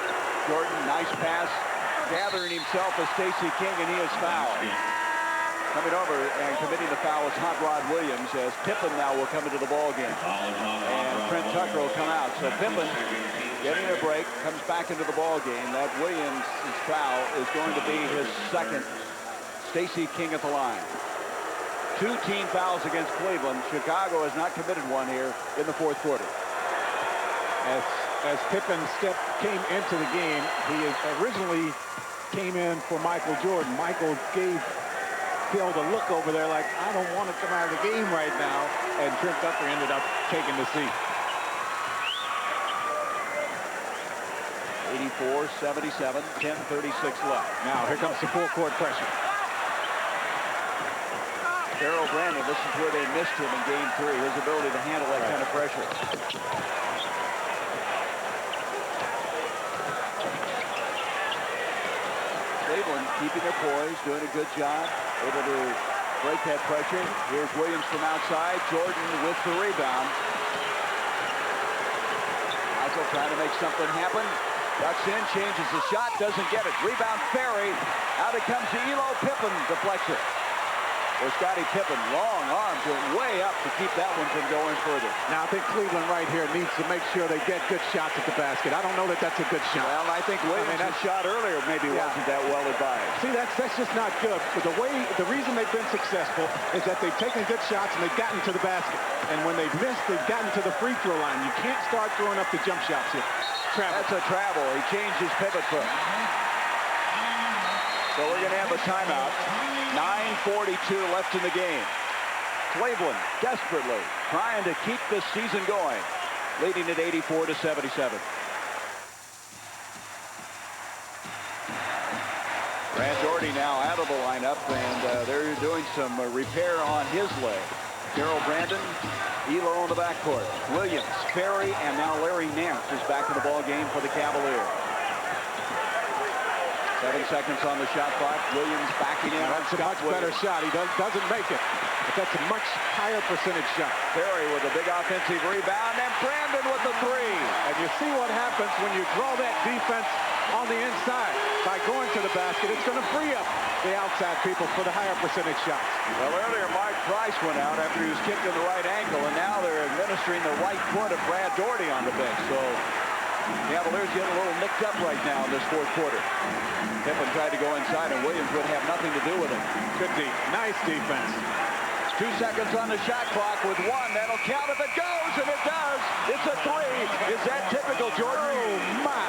Jordan, nice pass. Gathering himself as Stacey King, and he is fouled. Coming over and committing the foul is Hot Rod Williams, as Pippen now will come into the ball game. And Trent Tucker will come out. So Pippen getting a break, comes back into the ball game. That Williams' foul is going to be his second. Stacey King at the line. 2 team fouls against Cleveland. Chicago has not committed one here in the fourth quarter. As Pippen came into the game, he originally came in for Michael Jordan. Michael gave Phil the look over there like, I don't want to come out of the game right now. And Trent Tucker ended up taking the seat. 84-77, 10:36 left. Now here comes the full court pressure. Darrell Brandon, this is where they missed him in game 3, his ability to handle that kind of pressure. Cleveland keeping their poise, doing a good job, able to break that pressure. Here's Williams from outside, Jordan with the rebound. Michael trying to make something happen. Ducks in, changes the shot, doesn't get it. Rebound Ferry. Out it comes to Elo. Pippen deflects it. Or Scottie Pippen, long arms went way up to keep that one from going further. Now, I think Cleveland right here needs to make sure they get good shots at the basket. I don't know that that's a good shot. Well, I think Williams' that shot earlier maybe wasn't that well advised. See, that's just not good. But the reason they've been successful is that they've taken good shots and they've gotten to the basket. And when they've missed, they've gotten to the free throw line. You can't start throwing up the jump shots here. Travel. That's a travel. He changed his pivot foot. So we're going to have a timeout. 9:42 left in the game. Cleveland desperately trying to keep this season going, leading at 84-77. Brad Doherty now out of the lineup, and they're doing some repair on his leg. Darrell Brandon, Elo in the backcourt. Williams, Ferry, and now Larry Nance is back in the ball game for the Cavaliers. 7 seconds on the shot clock. Williams backing in. That's a much better shot. He doesn't make it, but that's a much higher percentage shot. Ferry with a big offensive rebound, and Brandon with the 3. And you see what happens when you draw that defense on the inside. By going to the basket, it's going to free up the outside people for the higher percentage shots. Well, earlier Mark Price went out after he was kicked in the right ankle, and now they're administering the right foot of Brad Doherty on the bench. So the Cavaliers getting a little nicked up right now in this fourth quarter. Pippen tried to go inside, and Williams would have nothing to do with it. Good deep. Nice defense. 2 seconds on the shot clock with 1. That'll count if it goes, and it does. It's a 3. Is that typical, Jordan? Oh, my.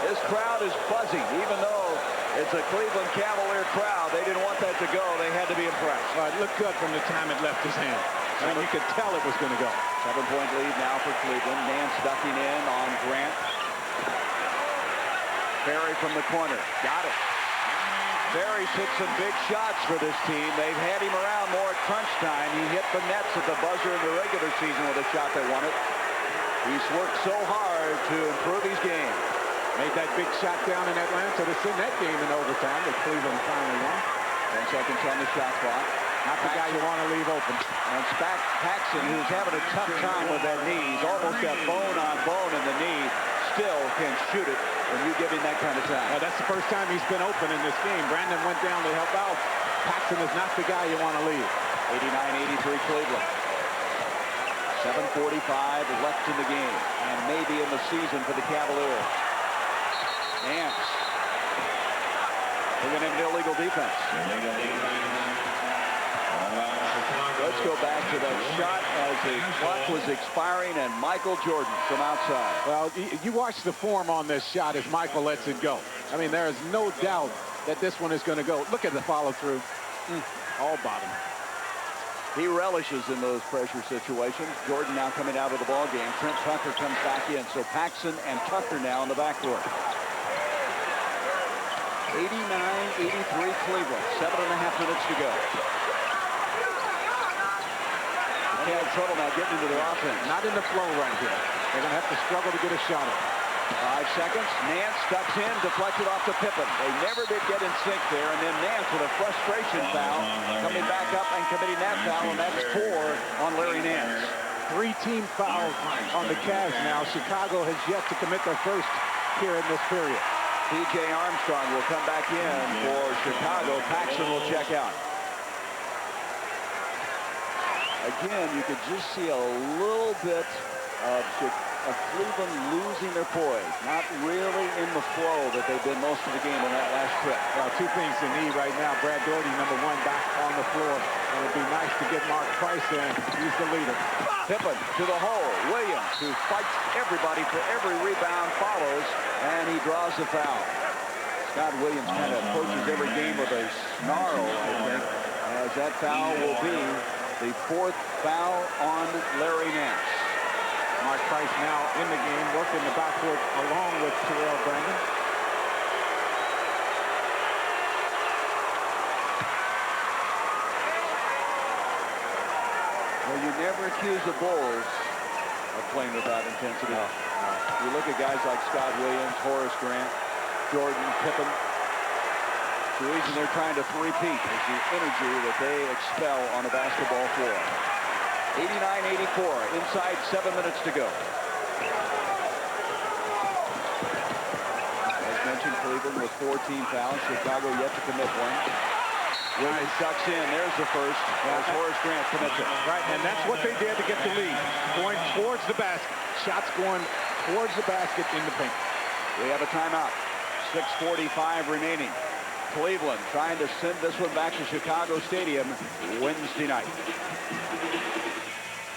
This crowd is buzzing, even though it's a Cleveland Cavalier crowd. They didn't want that to go. They had to be impressed. Well, it looked good from the time it left his hand. I mean, you could tell it was going to go. 7-point lead now for Cleveland. Nance ducking in on Grant. Ferry from the corner. Got it. Ferry's hit some big shots for this team. They've had him around more at crunch time. He hit the nets at the buzzer in the regular season with a shot that won it. He's worked so hard to improve his game. Made that big shot down in Atlanta to send that game in overtime that Cleveland finally won. 10 seconds on the shot clock. Not the guy you want to leave open. And Paxson, who's having a tough time with that knee. He's almost got bone on bone in the knee. Still can shoot it when you give him that kind of time. Well, that's the first time he's been open in this game. Brandon went down to help out. Paxson is not the guy you want to leave. 89-83 Cleveland. 7:45 left in the game, and maybe in the season for the Cavaliers. Nance. Bringing in illegal defense. Let's go back to that shot as the clock was expiring, and Michael Jordan from outside. Well, you watch the form on this shot as Michael lets it go. I mean, there is no doubt that this one is going to go. Look at the follow-through. All bottom. He relishes in those pressure situations. Jordan now coming out of the ball game. Trent Tucker comes back in. So Paxson and Tucker now in the backcourt. 89-83 Cleveland. 7.5 minutes to go. They have trouble now getting into their offense. Not in the flow right here. They're going to have to struggle to get a shot at. 5 seconds. Nance ducks in, deflected off to Pippen. They never did get in sync there, and then Nance with a frustration foul, coming back up and committing that foul, and that's 4 on Larry Nance. 3 team fouls on the Cavs now. Chicago has yet to commit their first here in this period. P.J. Armstrong will come back in for Chicago. Paxson will check out. Again, you could just see a little bit of Cleveland losing their poise. Not really in the flow that they've been most of the game in that last trip. Well, 2 things they need right now. Brad Daugherty, number 1, back on the floor. And it'd be nice to get Mark Price in. He's the leader. Pippen to the hole. Williams, who fights everybody for every rebound, follows, and he draws the foul. Scott Williams kind of approaches every game with a snarl, I think, as that foul will be the 4th foul on Larry Nance. Mark Price now in the game, working the backcourt along with Terrell Brandon. Well, you never accuse the Bulls of playing without intensity. No. You look at guys like Scott Williams, Horace Grant, Jordan, Pippen. The reason they're trying to three-peat is the energy that they expel on a basketball floor. 89-84, inside 7 minutes to go. As mentioned, Cleveland with 14 fouls. Chicago yet to commit one. Williams sucks in. There's the first. As Horace Grant commits it. Right, and that's what they did to get the lead. Going towards the basket. Shots going towards the basket in the paint. We have a timeout. 6:45 remaining. Cleveland trying to send this one back to Chicago Stadium Wednesday night.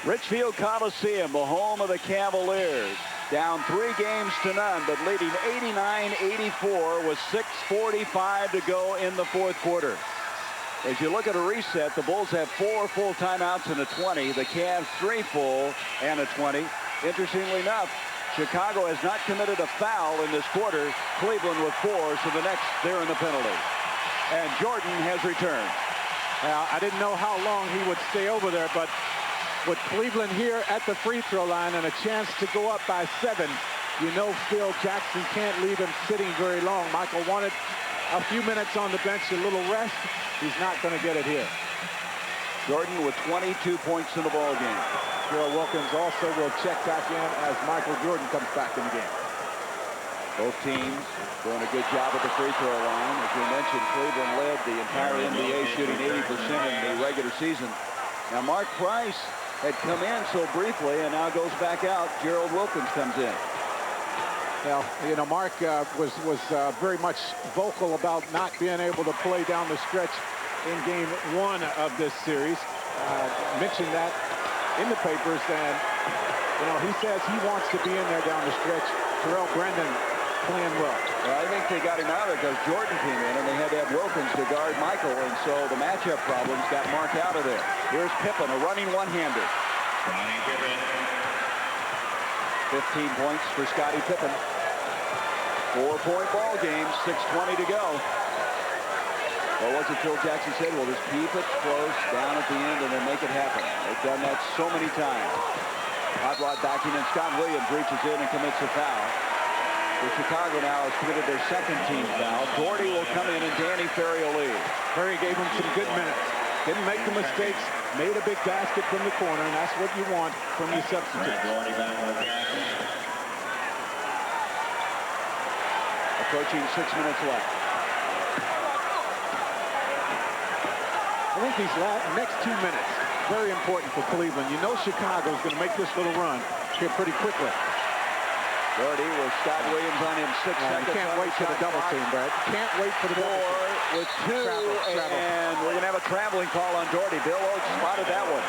Richfield Coliseum, the home of the Cavaliers. Down 3 games to none, but leading 89-84 with 6:45 to go in the 4th quarter. As you look at a reset, the Bulls have 4 full timeouts and a 20. The Cavs 3 full and a 20. Interestingly enough, Chicago has not committed a foul in this quarter. Cleveland with 4, so the next they're in the penalty. And Jordan has returned. Now, I didn't know how long he would stay over there, but with Cleveland here at the free throw line and a chance to go up by 7, you know Phil Jackson can't leave him sitting very long. Michael wanted a few minutes on the bench, a little rest. He's not going to get it here. Jordan with 22 points in the ball game. Gerald Wilkins also will check back in as Michael Jordan comes back in the game. Both teams doing a good job at the free throw line. As we mentioned, Cleveland led the entire NBA, shooting 80% in the regular season. Now, Mark Price had come in so briefly and now goes back out. Gerald Wilkins comes in. Well, you know, Mark was very much vocal about not being able to play down the stretch in game 1 of this series. Mentioned that in the papers, and you know, he says he wants to be in there down the stretch. Terrell Brandon playing well. Well, I think they got him out of there because Jordan came in and they had to have Wilkins to guard Michael, and so the matchup problems got Mark out of there. Here's Pippen, a running one-hander. 15 points for Scottie Pippen. 4-point ball game, 6:20 to go. Well, was it Phil Jackson said, well, just keep it close down at the end and then make it happen. They've done that so many times. Hot rod backing, and Scott Williams reaches in and commits a foul. The Chicago now has committed their 2nd team foul. Daugherty will come in and Danny Ferry will lead. Ferry gave him some good minutes. Didn't make the mistakes. Made a big basket from the corner, and that's what you want from your substitutes. Approaching 6 minutes left. I think these next 2 minutes, very important for Cleveland. You know Chicago's going to make this little run here pretty quickly. Doherty with Scott Williams on him, 6 seconds. You can't wait for the double team, Brad. Can't wait for the double team. With 2, and we're going to have a traveling call on Doherty. Bill Oates spotted that one.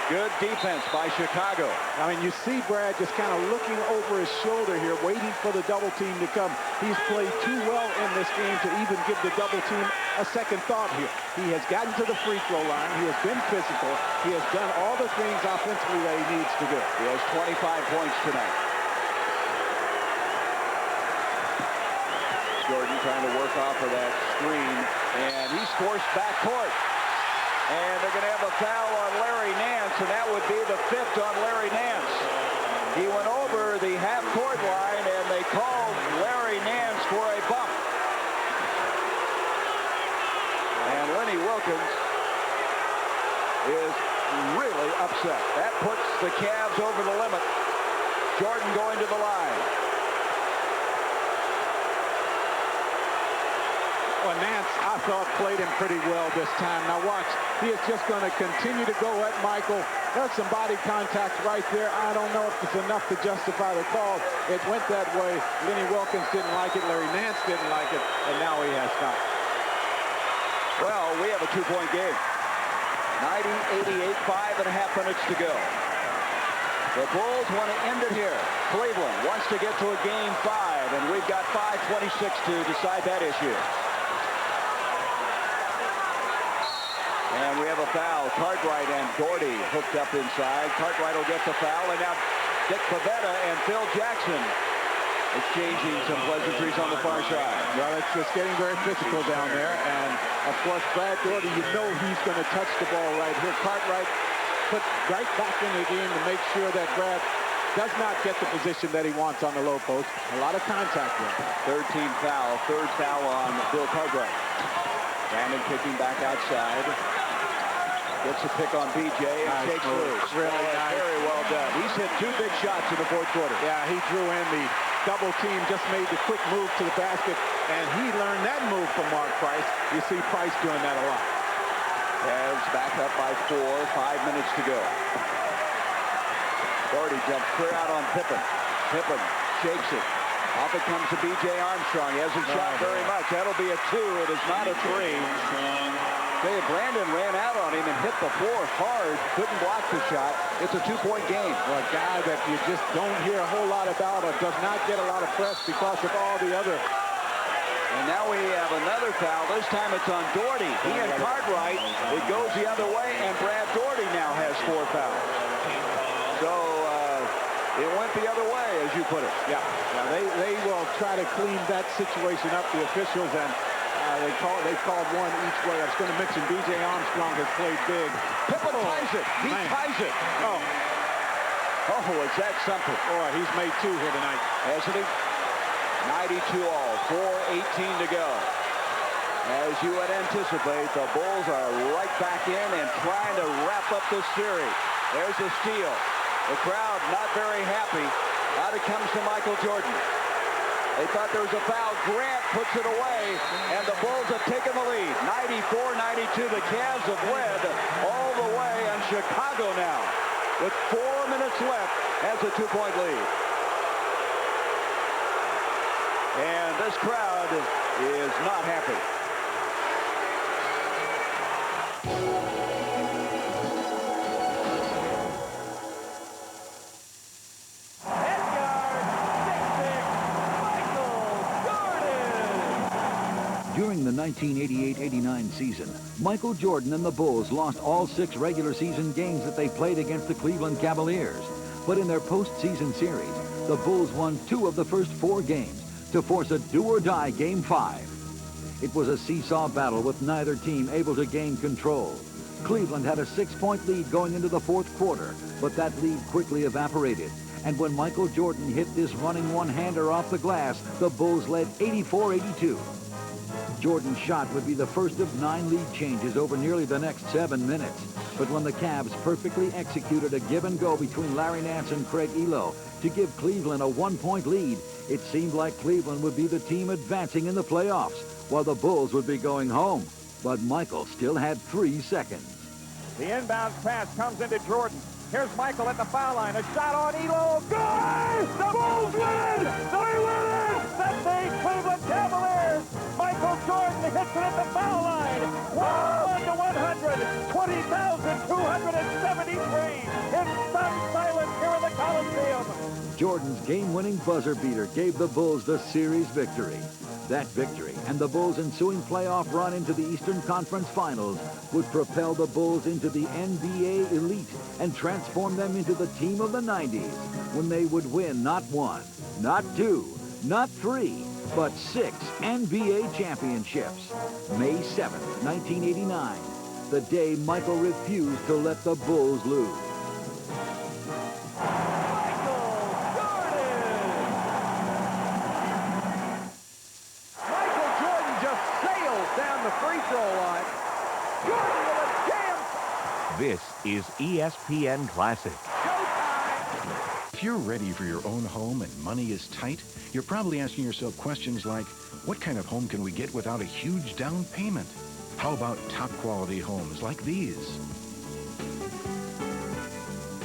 Good defense by Chicago. I mean, you see Brad just kind of looking over his shoulder here, waiting for the double team to come. He's played too well in this game to even give the double team a second thought here. He has gotten to the free throw line. He has been physical. He has done all the things offensively that he needs to do. He has 25 points tonight. Jordan trying to work off of that screen, and he's forced back court. And they're going to have a foul on Larry Nance, and that would be the 5th on Larry Nance. He went over the half-court line, and they called Larry Nance for a bump. And Lenny Wilkins is really upset. That puts the Cavs over the limit. Jordan going to the line. Well, Nance, I thought, played him pretty well this time. Now watch, he is just going to continue to go at Michael. There's some body contact right there. I don't know if it's enough to justify the call. It went that way. Lenny Wilkins didn't like it. Larry Nance didn't like it. And now he has stopped. Well, we have a 2-point game. 90-88, 5.5 minutes to go. The Bulls want to end it here. Cleveland wants to get to a game 5, and we've got 5:26 to decide that issue. And we have a foul. Cartwright and Doherty hooked up inside. Cartwright will get the foul, and now Dick Pavetta and Phil Jackson exchanging some pleasantries on the far side. Well, it's just getting very physical down there, and of course, Brad Doherty, you know he's going to touch the ball right here. Cartwright put right back in the game to make sure that Brad does not get the position that he wants on the low post. A lot of contact there. 13 foul, 3rd foul on Bill Cartwright. Brandon kicking back outside. Gets a pick on BJ and nice takes move. loose. Really nice. Very well done. He's hit 2 big shots in the 4th quarter. Yeah, he drew in the double team, just made the quick move to the basket, and he learned that move from Mark Price. You see Price doing that a lot. Cavs back up by 4, 5 minutes to go. Doherty jumps clear out on Pippen. Pippen shakes it. Off it comes to B.J. Armstrong. He hasn't shot very much. That'll be a 2. It is not a 3. Brandon ran out on him and hit the floor hard. Couldn't block the shot. It's a 2-point game. Well, a guy that you just don't hear a whole lot about or does not get a lot of press because of all the other. And now we have another foul. This time it's on Doherty. He and Cartwright. It goes the other way, and Brad Doherty now has 4 fouls. So it went the other way, as you put it. Yeah. They will try to clean that situation up, the officials, and they called one each way. I was going to mention B.J. Armstrong has played big. Pippen ties it. He ties it. Oh, is that something? Boy, he's made 2 here tonight. Hasn't he? 92 all. 4:18 to go. As you would anticipate, the Bulls are right back in and trying to wrap up this series. There's a steal. The crowd not very happy. Out it comes to Michael Jordan. They thought there was a foul. Grant puts it away, and the Bulls have taken the lead. 94-92. The Cavs have led all the way, and Chicago now, with 4 minutes left, has a 2-point lead. And this crowd is not happy. During the 1988-89 season, Michael Jordan and the Bulls lost all 6 regular season games that they played against the Cleveland Cavaliers. But in their postseason series, the Bulls won 2 of the first 4 games to force a do-or-die Game 5. It was a seesaw battle with neither team able to gain control. Cleveland had a 6-point lead going into the 4th quarter, but that lead quickly evaporated. And when Michael Jordan hit this running one-hander off the glass, the Bulls led 84-82. Jordan's shot would be the first of 9 lead changes over nearly the next 7 minutes. But when the Cavs perfectly executed a give-and-go between Larry Nance and Craig Ehlo to give Cleveland a 1-point lead, it seemed like Cleveland would be the team advancing in the playoffs, while the Bulls would be going home. but Michael still had 3 seconds. The inbounds pass comes into Jordan. Here's Michael at the foul line. A shot on Elo. Good! The Bulls win! They win! That's the Cleveland Cavaliers! Michael Jordan hits it at the foul line. 1-100. 20,273. It's stunned silence here in the Coliseum. Jordan's game-winning buzzer beater gave the Bulls the series victory. That victory and the Bulls' ensuing playoff run into the Eastern Conference Finals would propel the Bulls into the NBA elite and transform them into the team of the 90s when they would win not 1, not 2, not 3, but 6 NBA championships. May 7th, 1989, the day Michael refused to let the Bulls lose. This is ESPN Classic. If you're ready for your own home and money is tight, you're probably asking yourself questions like, what kind of home can we get without a huge down payment? How about top quality homes like these?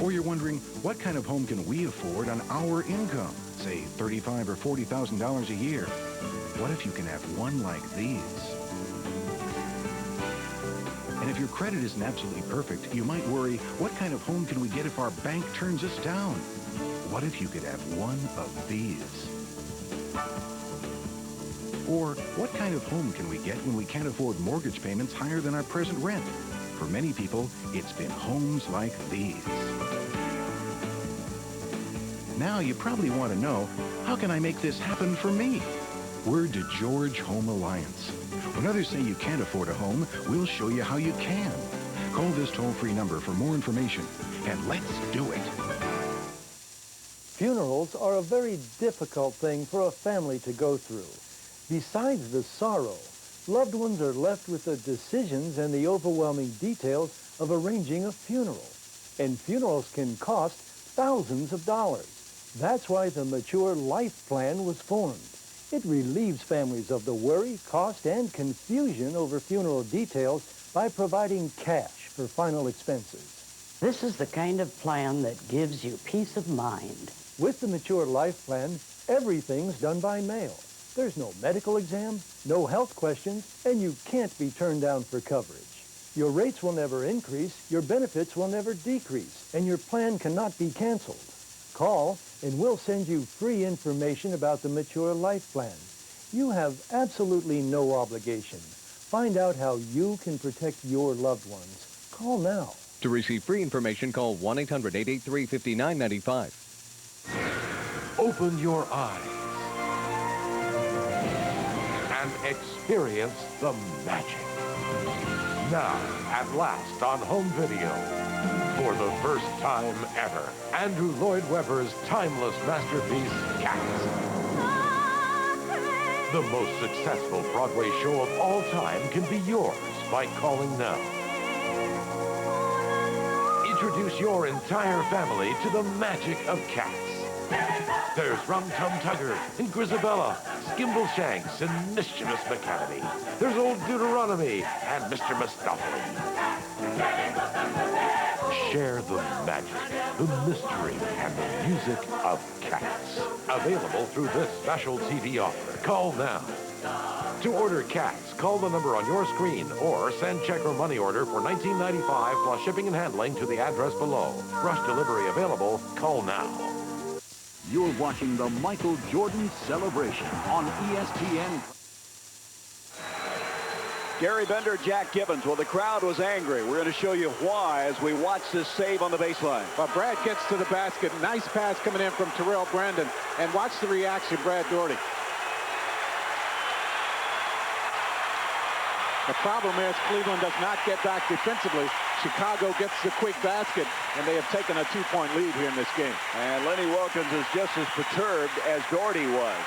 Or you're wondering, what kind of home can we afford on our income? Say $35,000 or $40,000 a year. What if you can have one like these? And if your credit isn't absolutely perfect, you might worry, what kind of home can we get if our bank turns us down? What if you could have one of these? Or what kind of home can we get when we can't afford mortgage payments higher than our present rent? For many people, it's been homes like these. Now you probably want to know, how can I make this happen for me? Word to George Home Alliance. When others say you can't afford a home, we'll show you how you can. Call this toll-free number for more information, and let's do it. Funerals are a very difficult thing for a family to go through. Besides the sorrow, loved ones are left with the decisions and the overwhelming details of arranging a funeral. And funerals can cost thousands of dollars. That's why the Mature Life Plan was formed. It relieves families of the worry, cost, and confusion over funeral details by providing cash for final expenses. This is the kind of plan that gives you peace of mind. With the Mature Life Plan, everything's done by mail. There's no medical exam, no health questions, and you can't be turned down for coverage. Your rates will never increase, your benefits will never decrease, and your plan cannot be canceled. Call, and we'll send you free information about the Mature Life Plan. You have absolutely no obligation. Find out how you can protect your loved ones. Call now. To receive free information, call 1-800-883-5995. Open your eyes and experience the magic. Now, at last, on home video, for the first time ever, Andrew Lloyd Webber's timeless masterpiece, Cats. The most successful Broadway show of all time can be yours by calling now. Introduce your entire family to the magic of Cats. There's Rum Tum Tugger and Grisabella, Skimbleshanks and Mischievous McCavity. There's Old Deuteronomy and Mr. Mistopheles. Share the magic, the mystery, and the music of Cats. Available through this special TV offer. Call now. To order Cats, call the number on your screen or send check or money order for $19.95 plus shipping and handling to the address below. Rush delivery available. Call now. You're watching the Michael Jordan celebration on ESPN. Gary Bender, Jack Gibbons. Well, the crowd was angry. We're going to show you why as we watch this save on the baseline. Well, Brad gets to the basket. Nice pass coming in from Terrell Brandon. And watch the reaction, Brad Daugherty. The problem is Cleveland does not get back defensively. Chicago gets the quick basket, and they have taken a 2-point lead here in this game. And Lenny Wilkens is just as perturbed as Daugherty was.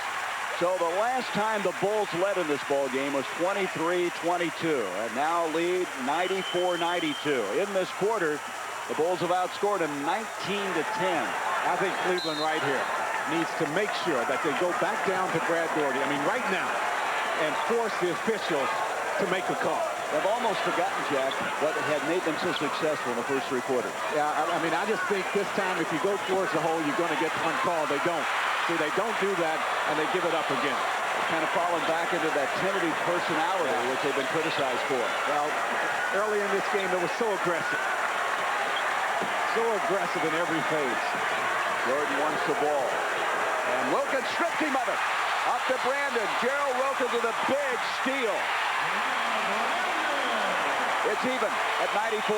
So the last time the Bulls led in this ball game was 23-22, and now lead 94-92. In this quarter, the Bulls have outscored them 19-10. I think Cleveland right here needs to make sure that they go back down to Brad Daugherty. I mean, right now, and force the officials to make a call. They've almost forgotten, Jack, what had made them so successful in the first three quarters. Yeah, I mean, I just think this time if you go towards the hole, you're going to get one call. They don't. See, they don't do that, and they give it up again. Kind of falling back into that tentative personality which they've been criticized for. Well, early in this game, it was so aggressive. So aggressive in every phase. Jordan wants the ball. And Wilkins stripped him of it. Up to Brandon. Gerald Wilkins with a big steal. It's even at 94.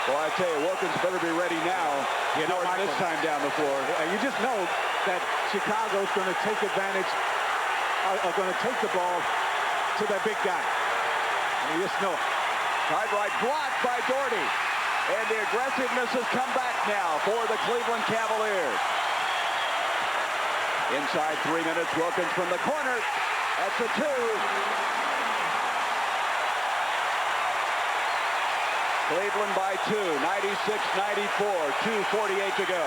Well, I tell you, Wilkins better be ready now. You know, Michael, this time down the floor. You just know that Chicago's going to take advantage, are going to take the ball to that big guy. And you just know it. Side right blocked by Doherty. And the aggressiveness has come back now for the Cleveland Cavaliers. Inside 3 minutes, Wilkins from the corner. That's a two. Cleveland by 2, 96-94, 2:48 to go.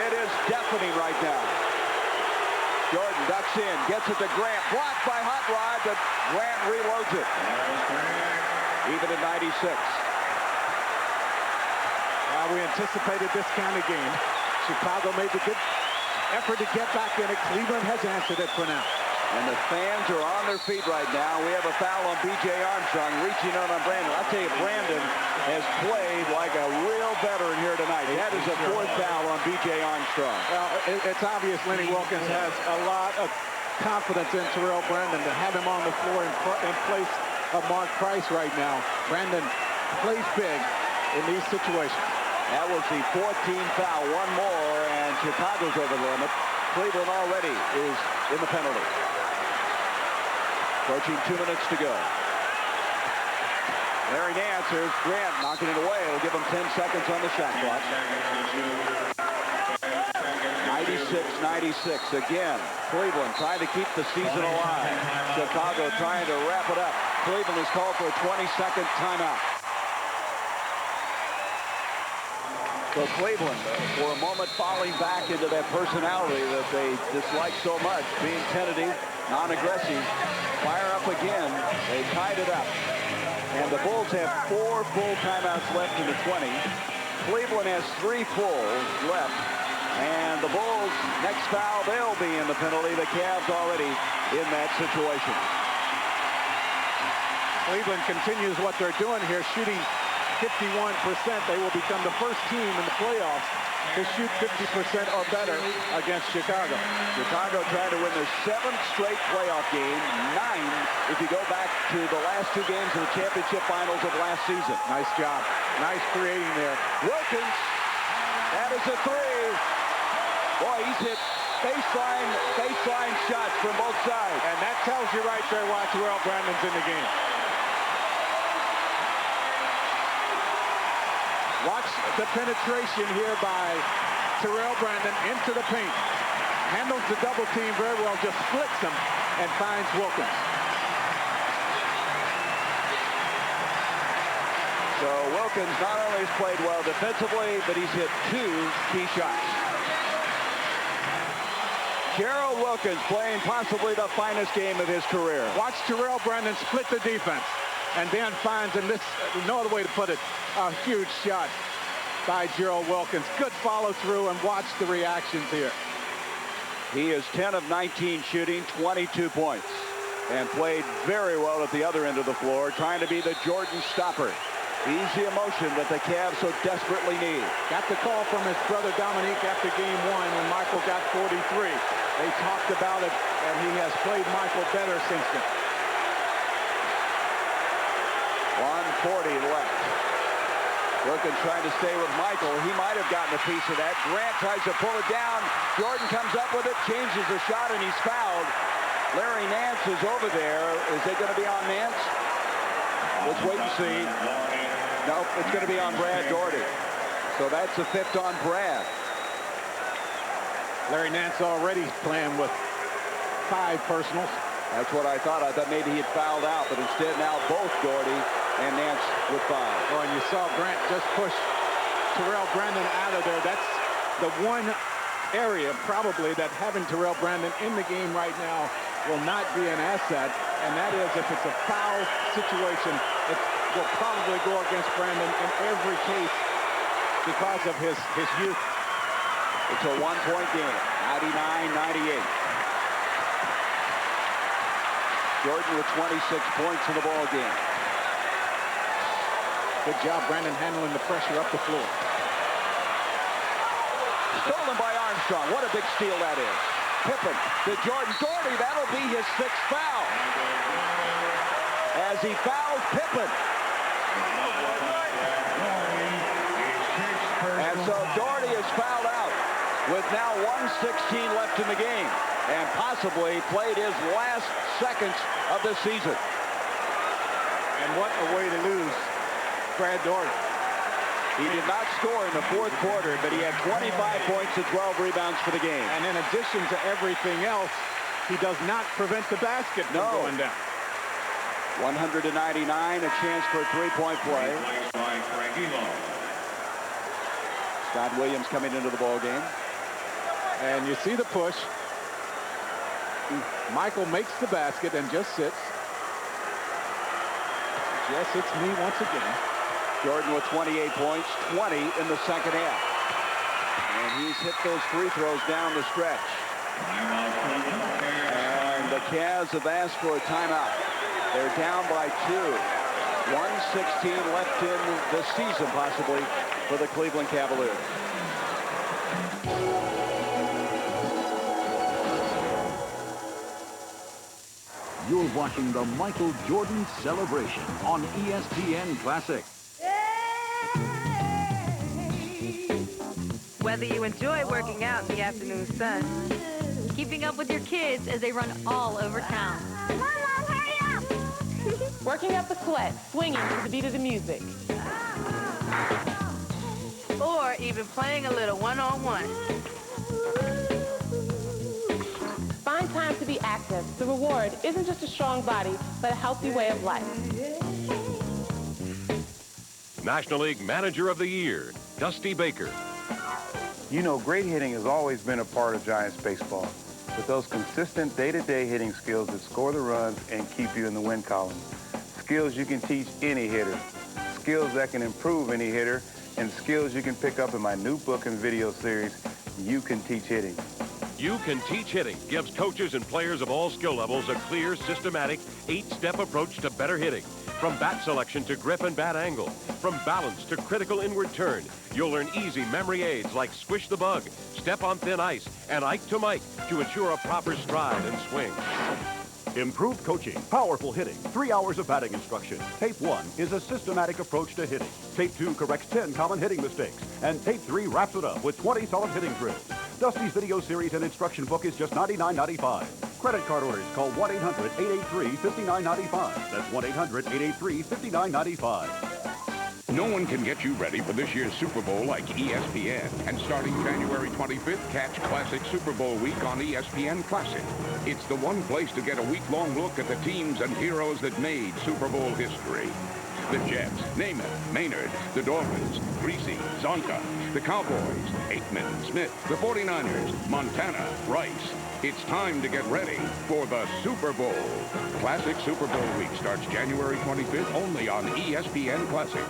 It is deafening right now. Jordan ducks in, gets it to Grant, blocked by Hot Rod, but Grant reloads it. Even at 96. We anticipated this kind of game. Chicago made the good effort to get back in it. Cleveland has answered it for now. And the fans are on their feet right now. We have a foul on B.J. Armstrong, reaching out on Brandon. I tell you, Brandon has played like a real veteran here tonight. That is a fourth foul on B.J. Armstrong. Well, it's obvious Lenny Wilkins has a lot of confidence in Terrell Brandon to have him on the floor in place of Mark Price right now. Brandon plays big in these situations. That was the 14th foul. One more, and Chicago's over the limit. Cleveland already is in the penalty. Approaching 2 minutes to go. Larry Nance, here's Grant knocking it away. It'll give him 10 seconds on the shot clock. 96-96 again. Cleveland trying to keep the season alive. Chicago trying to wrap it up. Cleveland has called for a 20-second timeout. So Cleveland, for a moment, falling back into that personality that they dislike so much, being tentative, non-aggressive. Fire up again. They tied it up. And the Bulls have 4 full timeouts left in the 20. Cleveland has 3 full left. And the Bulls, next foul, they'll be in the penalty. The Cavs already in that situation. Cleveland continues what they're doing here, shooting 51%. They will become the first team in the playoffs to shoot 50% or better against Chicago. Chicago trying to win their 7th straight playoff game, 9 if you go back to the last 2 games of the championship finals of last season. Nice job. Nice creating there. Wilkins, that is a 3. Boy, he's hit baseline shots from both sides. And that tells you right there why Terrell Brandon's in the game. Watch the penetration here by Terrell Brandon into the paint. Handles the double team very well, just splits them and finds Wilkins. So Wilkins not only has played well defensively, but he's hit 2 key shots. Gerald Wilkins playing possibly the finest game of his career. Watch Terrell Brandon split the defense and then finds, and this, no other way to put it, a huge shot by Gerald Wilkins. Good follow through, and watch the reactions here. He is 10 of 19 shooting, 22 points, and played very well at the other end of the floor, trying to be the Jordan stopper. He's the emotion that the Cavs so desperately need. Got the call from his brother Dominique after game 1 when Michael got 43. They talked about it, and he has played Michael better since then. 1:40 left. Wilkins trying to stay with Michael. He might have gotten a piece of that. Grant tries to pull it down. Jordan comes up with it, changes the shot, and he's fouled. Larry Nance is over there. Is it going to be on Nance? Let's wait and see. Nope, it's going to be on Brad Doherty. So that's the 5th on Brad. Larry Nance already playing with 5 personals. That's what I thought. I thought maybe he had fouled out, but instead now both Doherty and Nance with 5. Oh, and you saw Grant just push Terrell Brandon out of there. That's the one area probably that having Terrell Brandon in the game right now will not be an asset, and that is if it's a foul situation, it will probably go against Brandon in every case because of his youth. It's a one-point game, 99-98. Jordan with 26 points in the ball game. Good job, Brandon, handling the pressure up the floor. Stolen by Armstrong. What a big steal that is. Pippen to Jordan. Doherty, that'll be his 6th foul. As he fouls Pippen. And so Doherty is fouled out with now 1:16 left in the game and possibly played his last seconds of the season. And what a way to lose Brad Doherty. He did not score in the 4th quarter, but he had 25 points and 12 rebounds for the game. And in addition to everything else, he does not prevent the basket from going down. 199, a chance for a three-point play. Scott Williams coming into the ball game. And you see the push. Michael makes the basket and just sits. Just hits me once again. Jordan with 28 points, 20 in the second half. And he's hit those free throws down the stretch. And the Cavs have asked for a timeout. They're down by 2. 1:16 left in the season, possibly, for the Cleveland Cavaliers. You're watching the Michael Jordan celebration on ESPN Classic. Whether you enjoy working out in the afternoon sun, keeping up with your kids as they run all over town. Mom, hurry up! Working up the sweat, swinging to the beat of the music. Or even playing a little one-on-one. Find time to be active. The reward isn't just a strong body, but a healthy way of life. National League Manager of the Year, Dusty Baker. You know, great hitting has always been a part of Giants baseball. With those consistent day-to-day hitting skills that score the runs and keep you in the win column. Skills you can teach any hitter. Skills that can improve any hitter. And skills you can pick up in my new book and video series, You Can Teach Hitting. You Can Teach Hitting gives coaches and players of all skill levels a clear, systematic, 8-step approach to better hitting. From bat selection to grip and bat angle, from balance to critical inward turn, you'll learn easy memory aids like Squish the Bug, Step on Thin Ice, and Ike to Mike to ensure a proper stride and swing. Improved coaching, powerful hitting, 3 hours of batting instruction. Tape 1 is a systematic approach to hitting. Tape 2 corrects 10 common hitting mistakes. And Tape 3 wraps it up with 20 solid hitting drills. Dusty's video series and instruction book is just $99.95. Credit card orders, call 1-800-883-5995. That's 1-800-883-5995. No one can get you ready for this year's Super Bowl like ESPN. And starting January 25th, catch Classic Super Bowl week on ESPN Classic. It's the one place to get a week-long look at the teams and heroes that made Super Bowl history. The Jets, Namath, Maynard, the Dolphins, Greasy, Zonka, the Cowboys, Aikman, Smith, the 49ers, Montana, Rice. It's time to get ready for the Super Bowl. Classic Super Bowl week starts January 25th only on ESPN Classic.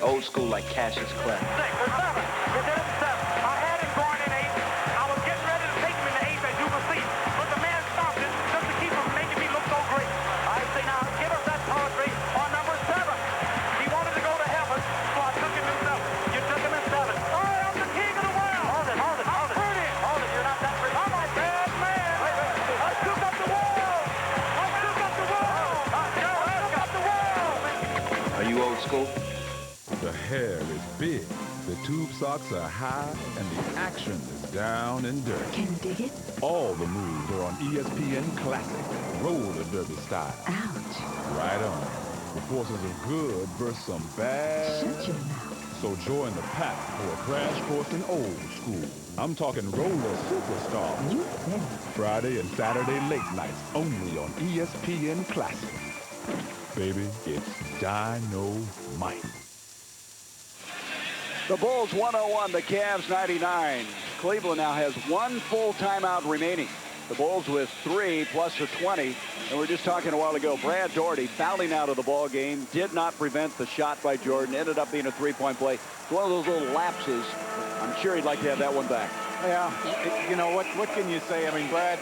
Old school like Cassius Clay. 6 or 7. You did it 7. I had him going in 8. I was getting ready to take him in the 8th as you can see. But the man stopped it just to keep him making me look so great. I say now, give us that poetry on number 7. He wanted to go to heaven, so I took him in 7. You took him in 7. All right, I'm the king of the world. Hold it. I'm pretty. Hold it, you're not that pretty. I'm a bad man. I took up the world. Are you old school? The hair is big, the tube socks are high, and the action is down and dirty. Can you dig it? All the moves are on ESPN Classic, roller derby style. Ouch. Right on. The forces of good versus some bad. Shut your mouth. So join the pack for a crash course in old school. I'm talking roller superstar. You said it. Friday and Saturday late nights only on ESPN Classic. Baby, it's Dynamite. The Bulls 101, the Cavs 99. Cleveland now has one full timeout remaining. The Bulls with 3 plus a 20. And we were just talking a while ago, Brad Daugherty fouling out of the ball game, did not prevent the shot by Jordan, ended up being a three-point play. It's one of those little lapses. I'm sure he'd like to have that one back. Yeah, you know, what can you say? I mean, Brad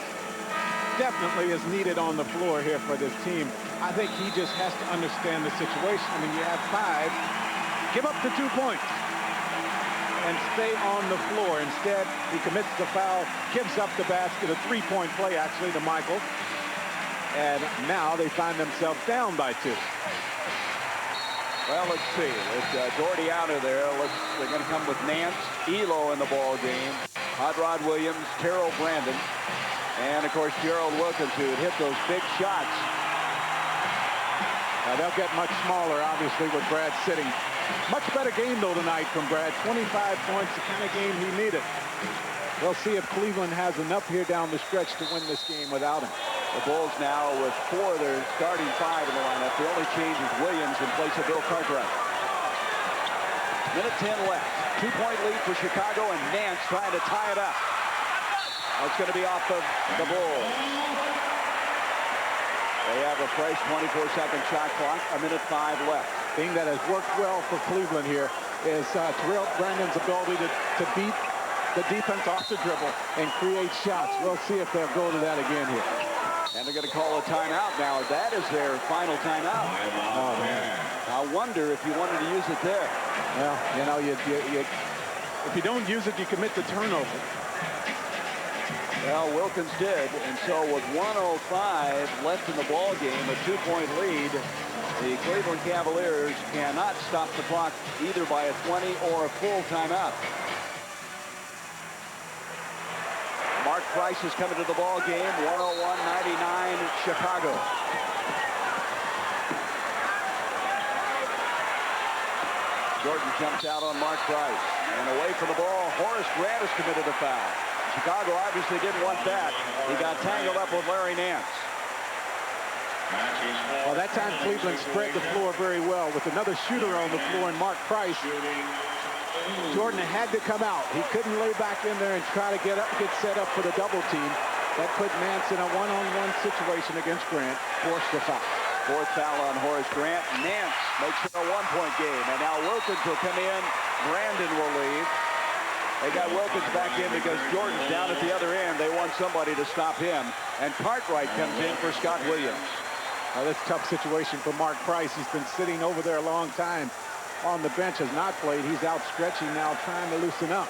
definitely is needed on the floor here for this team. I think he just has to understand the situation. I mean, you have 5, give up the 2 points and stay on the floor. Instead, he commits the foul, gives up the basket, a 3-point play actually to Michael. And now they find themselves down by 2. Well, let's see. With Daugherty out of there, they're going to come with Nance, Elo in the ball game, Hot Rod Williams, Terrell Brandon, and of course Gerald Wilkins, who hit those big shots. Now they'll get much smaller, obviously, with Brad sitting. Much better game, though, tonight from Brad. 25 points, the kind of game he needed. We'll see if Cleveland has enough here down the stretch to win this game without him. The Bulls now with 4, they're starting 5 in the lineup. The only change is Williams in place of Bill Cartwright. Minute 10 left. 2-point lead for Chicago, and Nance trying to tie it up. That's going to be off of the Bulls. They have a fresh 24-second shot clock, a minute 5 left. Thing that has worked well for Cleveland here is Terrell Brandon's ability to beat the defense off the dribble and create shots. We'll see if they'll go to that again here. And they're going to call a timeout now. That is their final timeout. Oh, man. I wonder if you wanted to use it there. Well, you know, if you don't use it, you commit the turnover. Well, Wilkins did, and so with 1:05 left in the ball game, a 2-point lead, the Cleveland Cavaliers cannot stop the clock either by a 20 or a full timeout. Mark Price is coming to the ball game, 101-99 Chicago. Jordan jumps out on Mark Price, and away from the ball, Horace Grant has committed a foul. Chicago obviously didn't want that. He got tangled up with Larry Nance. Well, that time Cleveland spread the floor very well with another shooter on the floor and Mark Price. Jordan had to come out. He couldn't lay back in there and try to get set up for the double team. That put Nance in a one-on-one situation against Grant. Forced the foul. 4th foul on Horace Grant. Nance makes it a 1-point game. And now Wilkins will come in. Brandon will leave. They got Wilkins back in because Jordan's down at the other end. They want somebody to stop him. And Cartwright comes in for Scott Williams. Now, this tough situation for Mark Price. He's been sitting over there a long time on the bench, has not played. He's out stretching now, trying to loosen up.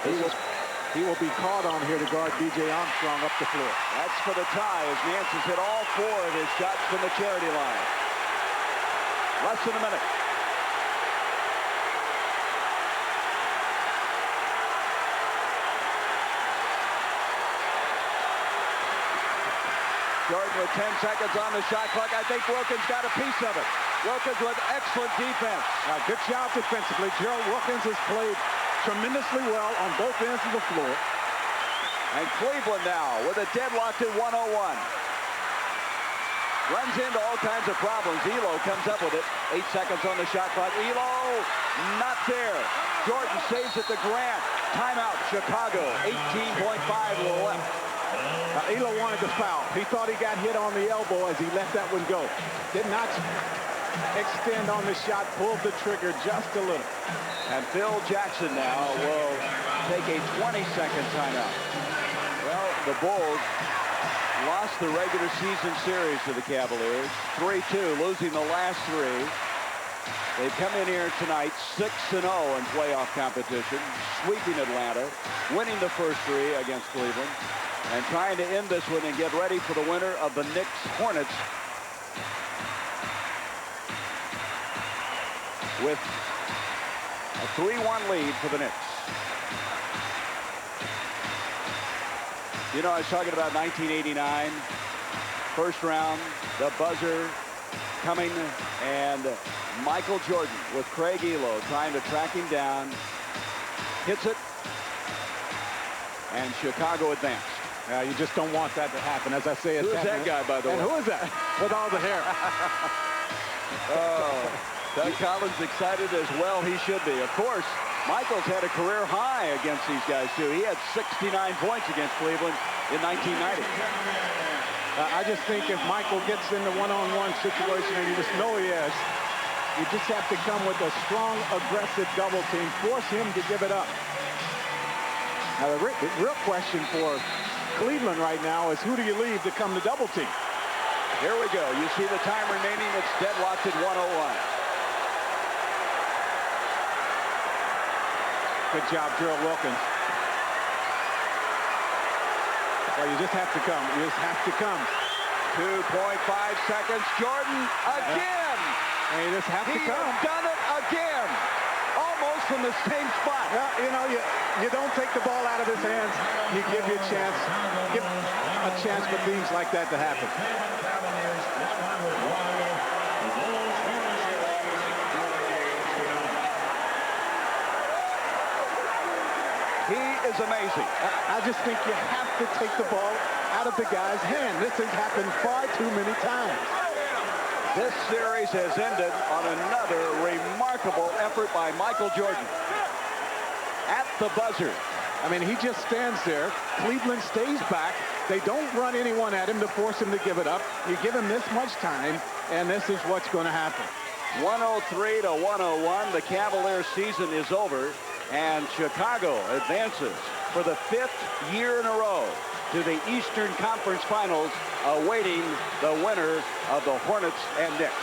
He will be called on here to guard B.J. Armstrong up the floor. That's for the tie as Nance has hit all 4 of his shots from the charity line. Less than a minute. Jordan with 10 seconds on the shot clock. I think Wilkins got a piece of it. Wilkins with excellent defense. Good job defensively. Gerald Wilkins has played tremendously well on both ends of the floor. And Cleveland now with a deadlocked at 101. Runs into all kinds of problems. Elo comes up with it. 8 seconds on the shot clock. Elo not there. Jordan saves it to Grant. Timeout, Chicago. 18.5 left. Elo wanted to foul. He thought he got hit on the elbow as he let that one go. Did not extend on the shot, pulled the trigger just a little. And Phil Jackson now will take a 20-second timeout. Well, the Bulls lost the regular season series to the Cavaliers, 3-2, losing the last 3. They've come in here tonight 6-0 in playoff competition, sweeping Atlanta, winning the first 3 against Cleveland, and trying to end this one and get ready for the winner of the Knicks-Hornets with a 3-1 lead for the Knicks. You know, I was talking about 1989, first round, the buzzer coming, and Michael Jordan with Craig Elo trying to track him down, hits it, and Chicago advanced. You just don't want that to happen. As I say, who is that guy, by the way? And who is that? With all the hair. Oh, Doug Collins excited as well. He should be. Of course, Michaels had a career high against these guys, too. He had 69 points against Cleveland in 1990. I just think if Michael gets in the one-on-one situation, and you just know he is, you just have to come with a strong, aggressive double team, force him to give it up. Now, the real question for Cleveland right now is who do you leave to come to double team? Here we go. You see the time remaining. It's deadlocked at 101. Good job, Gerald Wilkins. Well, you just have to come. You just have to come. 2.5 seconds. Jordan again. And you just have to come. He has done it again. Almost from the same spot. Well, you know, you don't take the ball out of his hands. You give you a chance. Give a chance for things like that to happen. He is amazing. I just think you have to take the ball out of the guy's hand. This has happened far too many times. This series has ended on another remarkable effort by Michael Jordan. At the buzzer. I mean, he just stands there. Cleveland stays back. They don't run anyone at him to force him to give it up. You give him this much time, and this is what's going to happen. 103 to 101. The Cavaliers' season is over. And Chicago advances for the 5th year in a row to the Eastern Conference Finals, awaiting the winner of the Hornets and Knicks.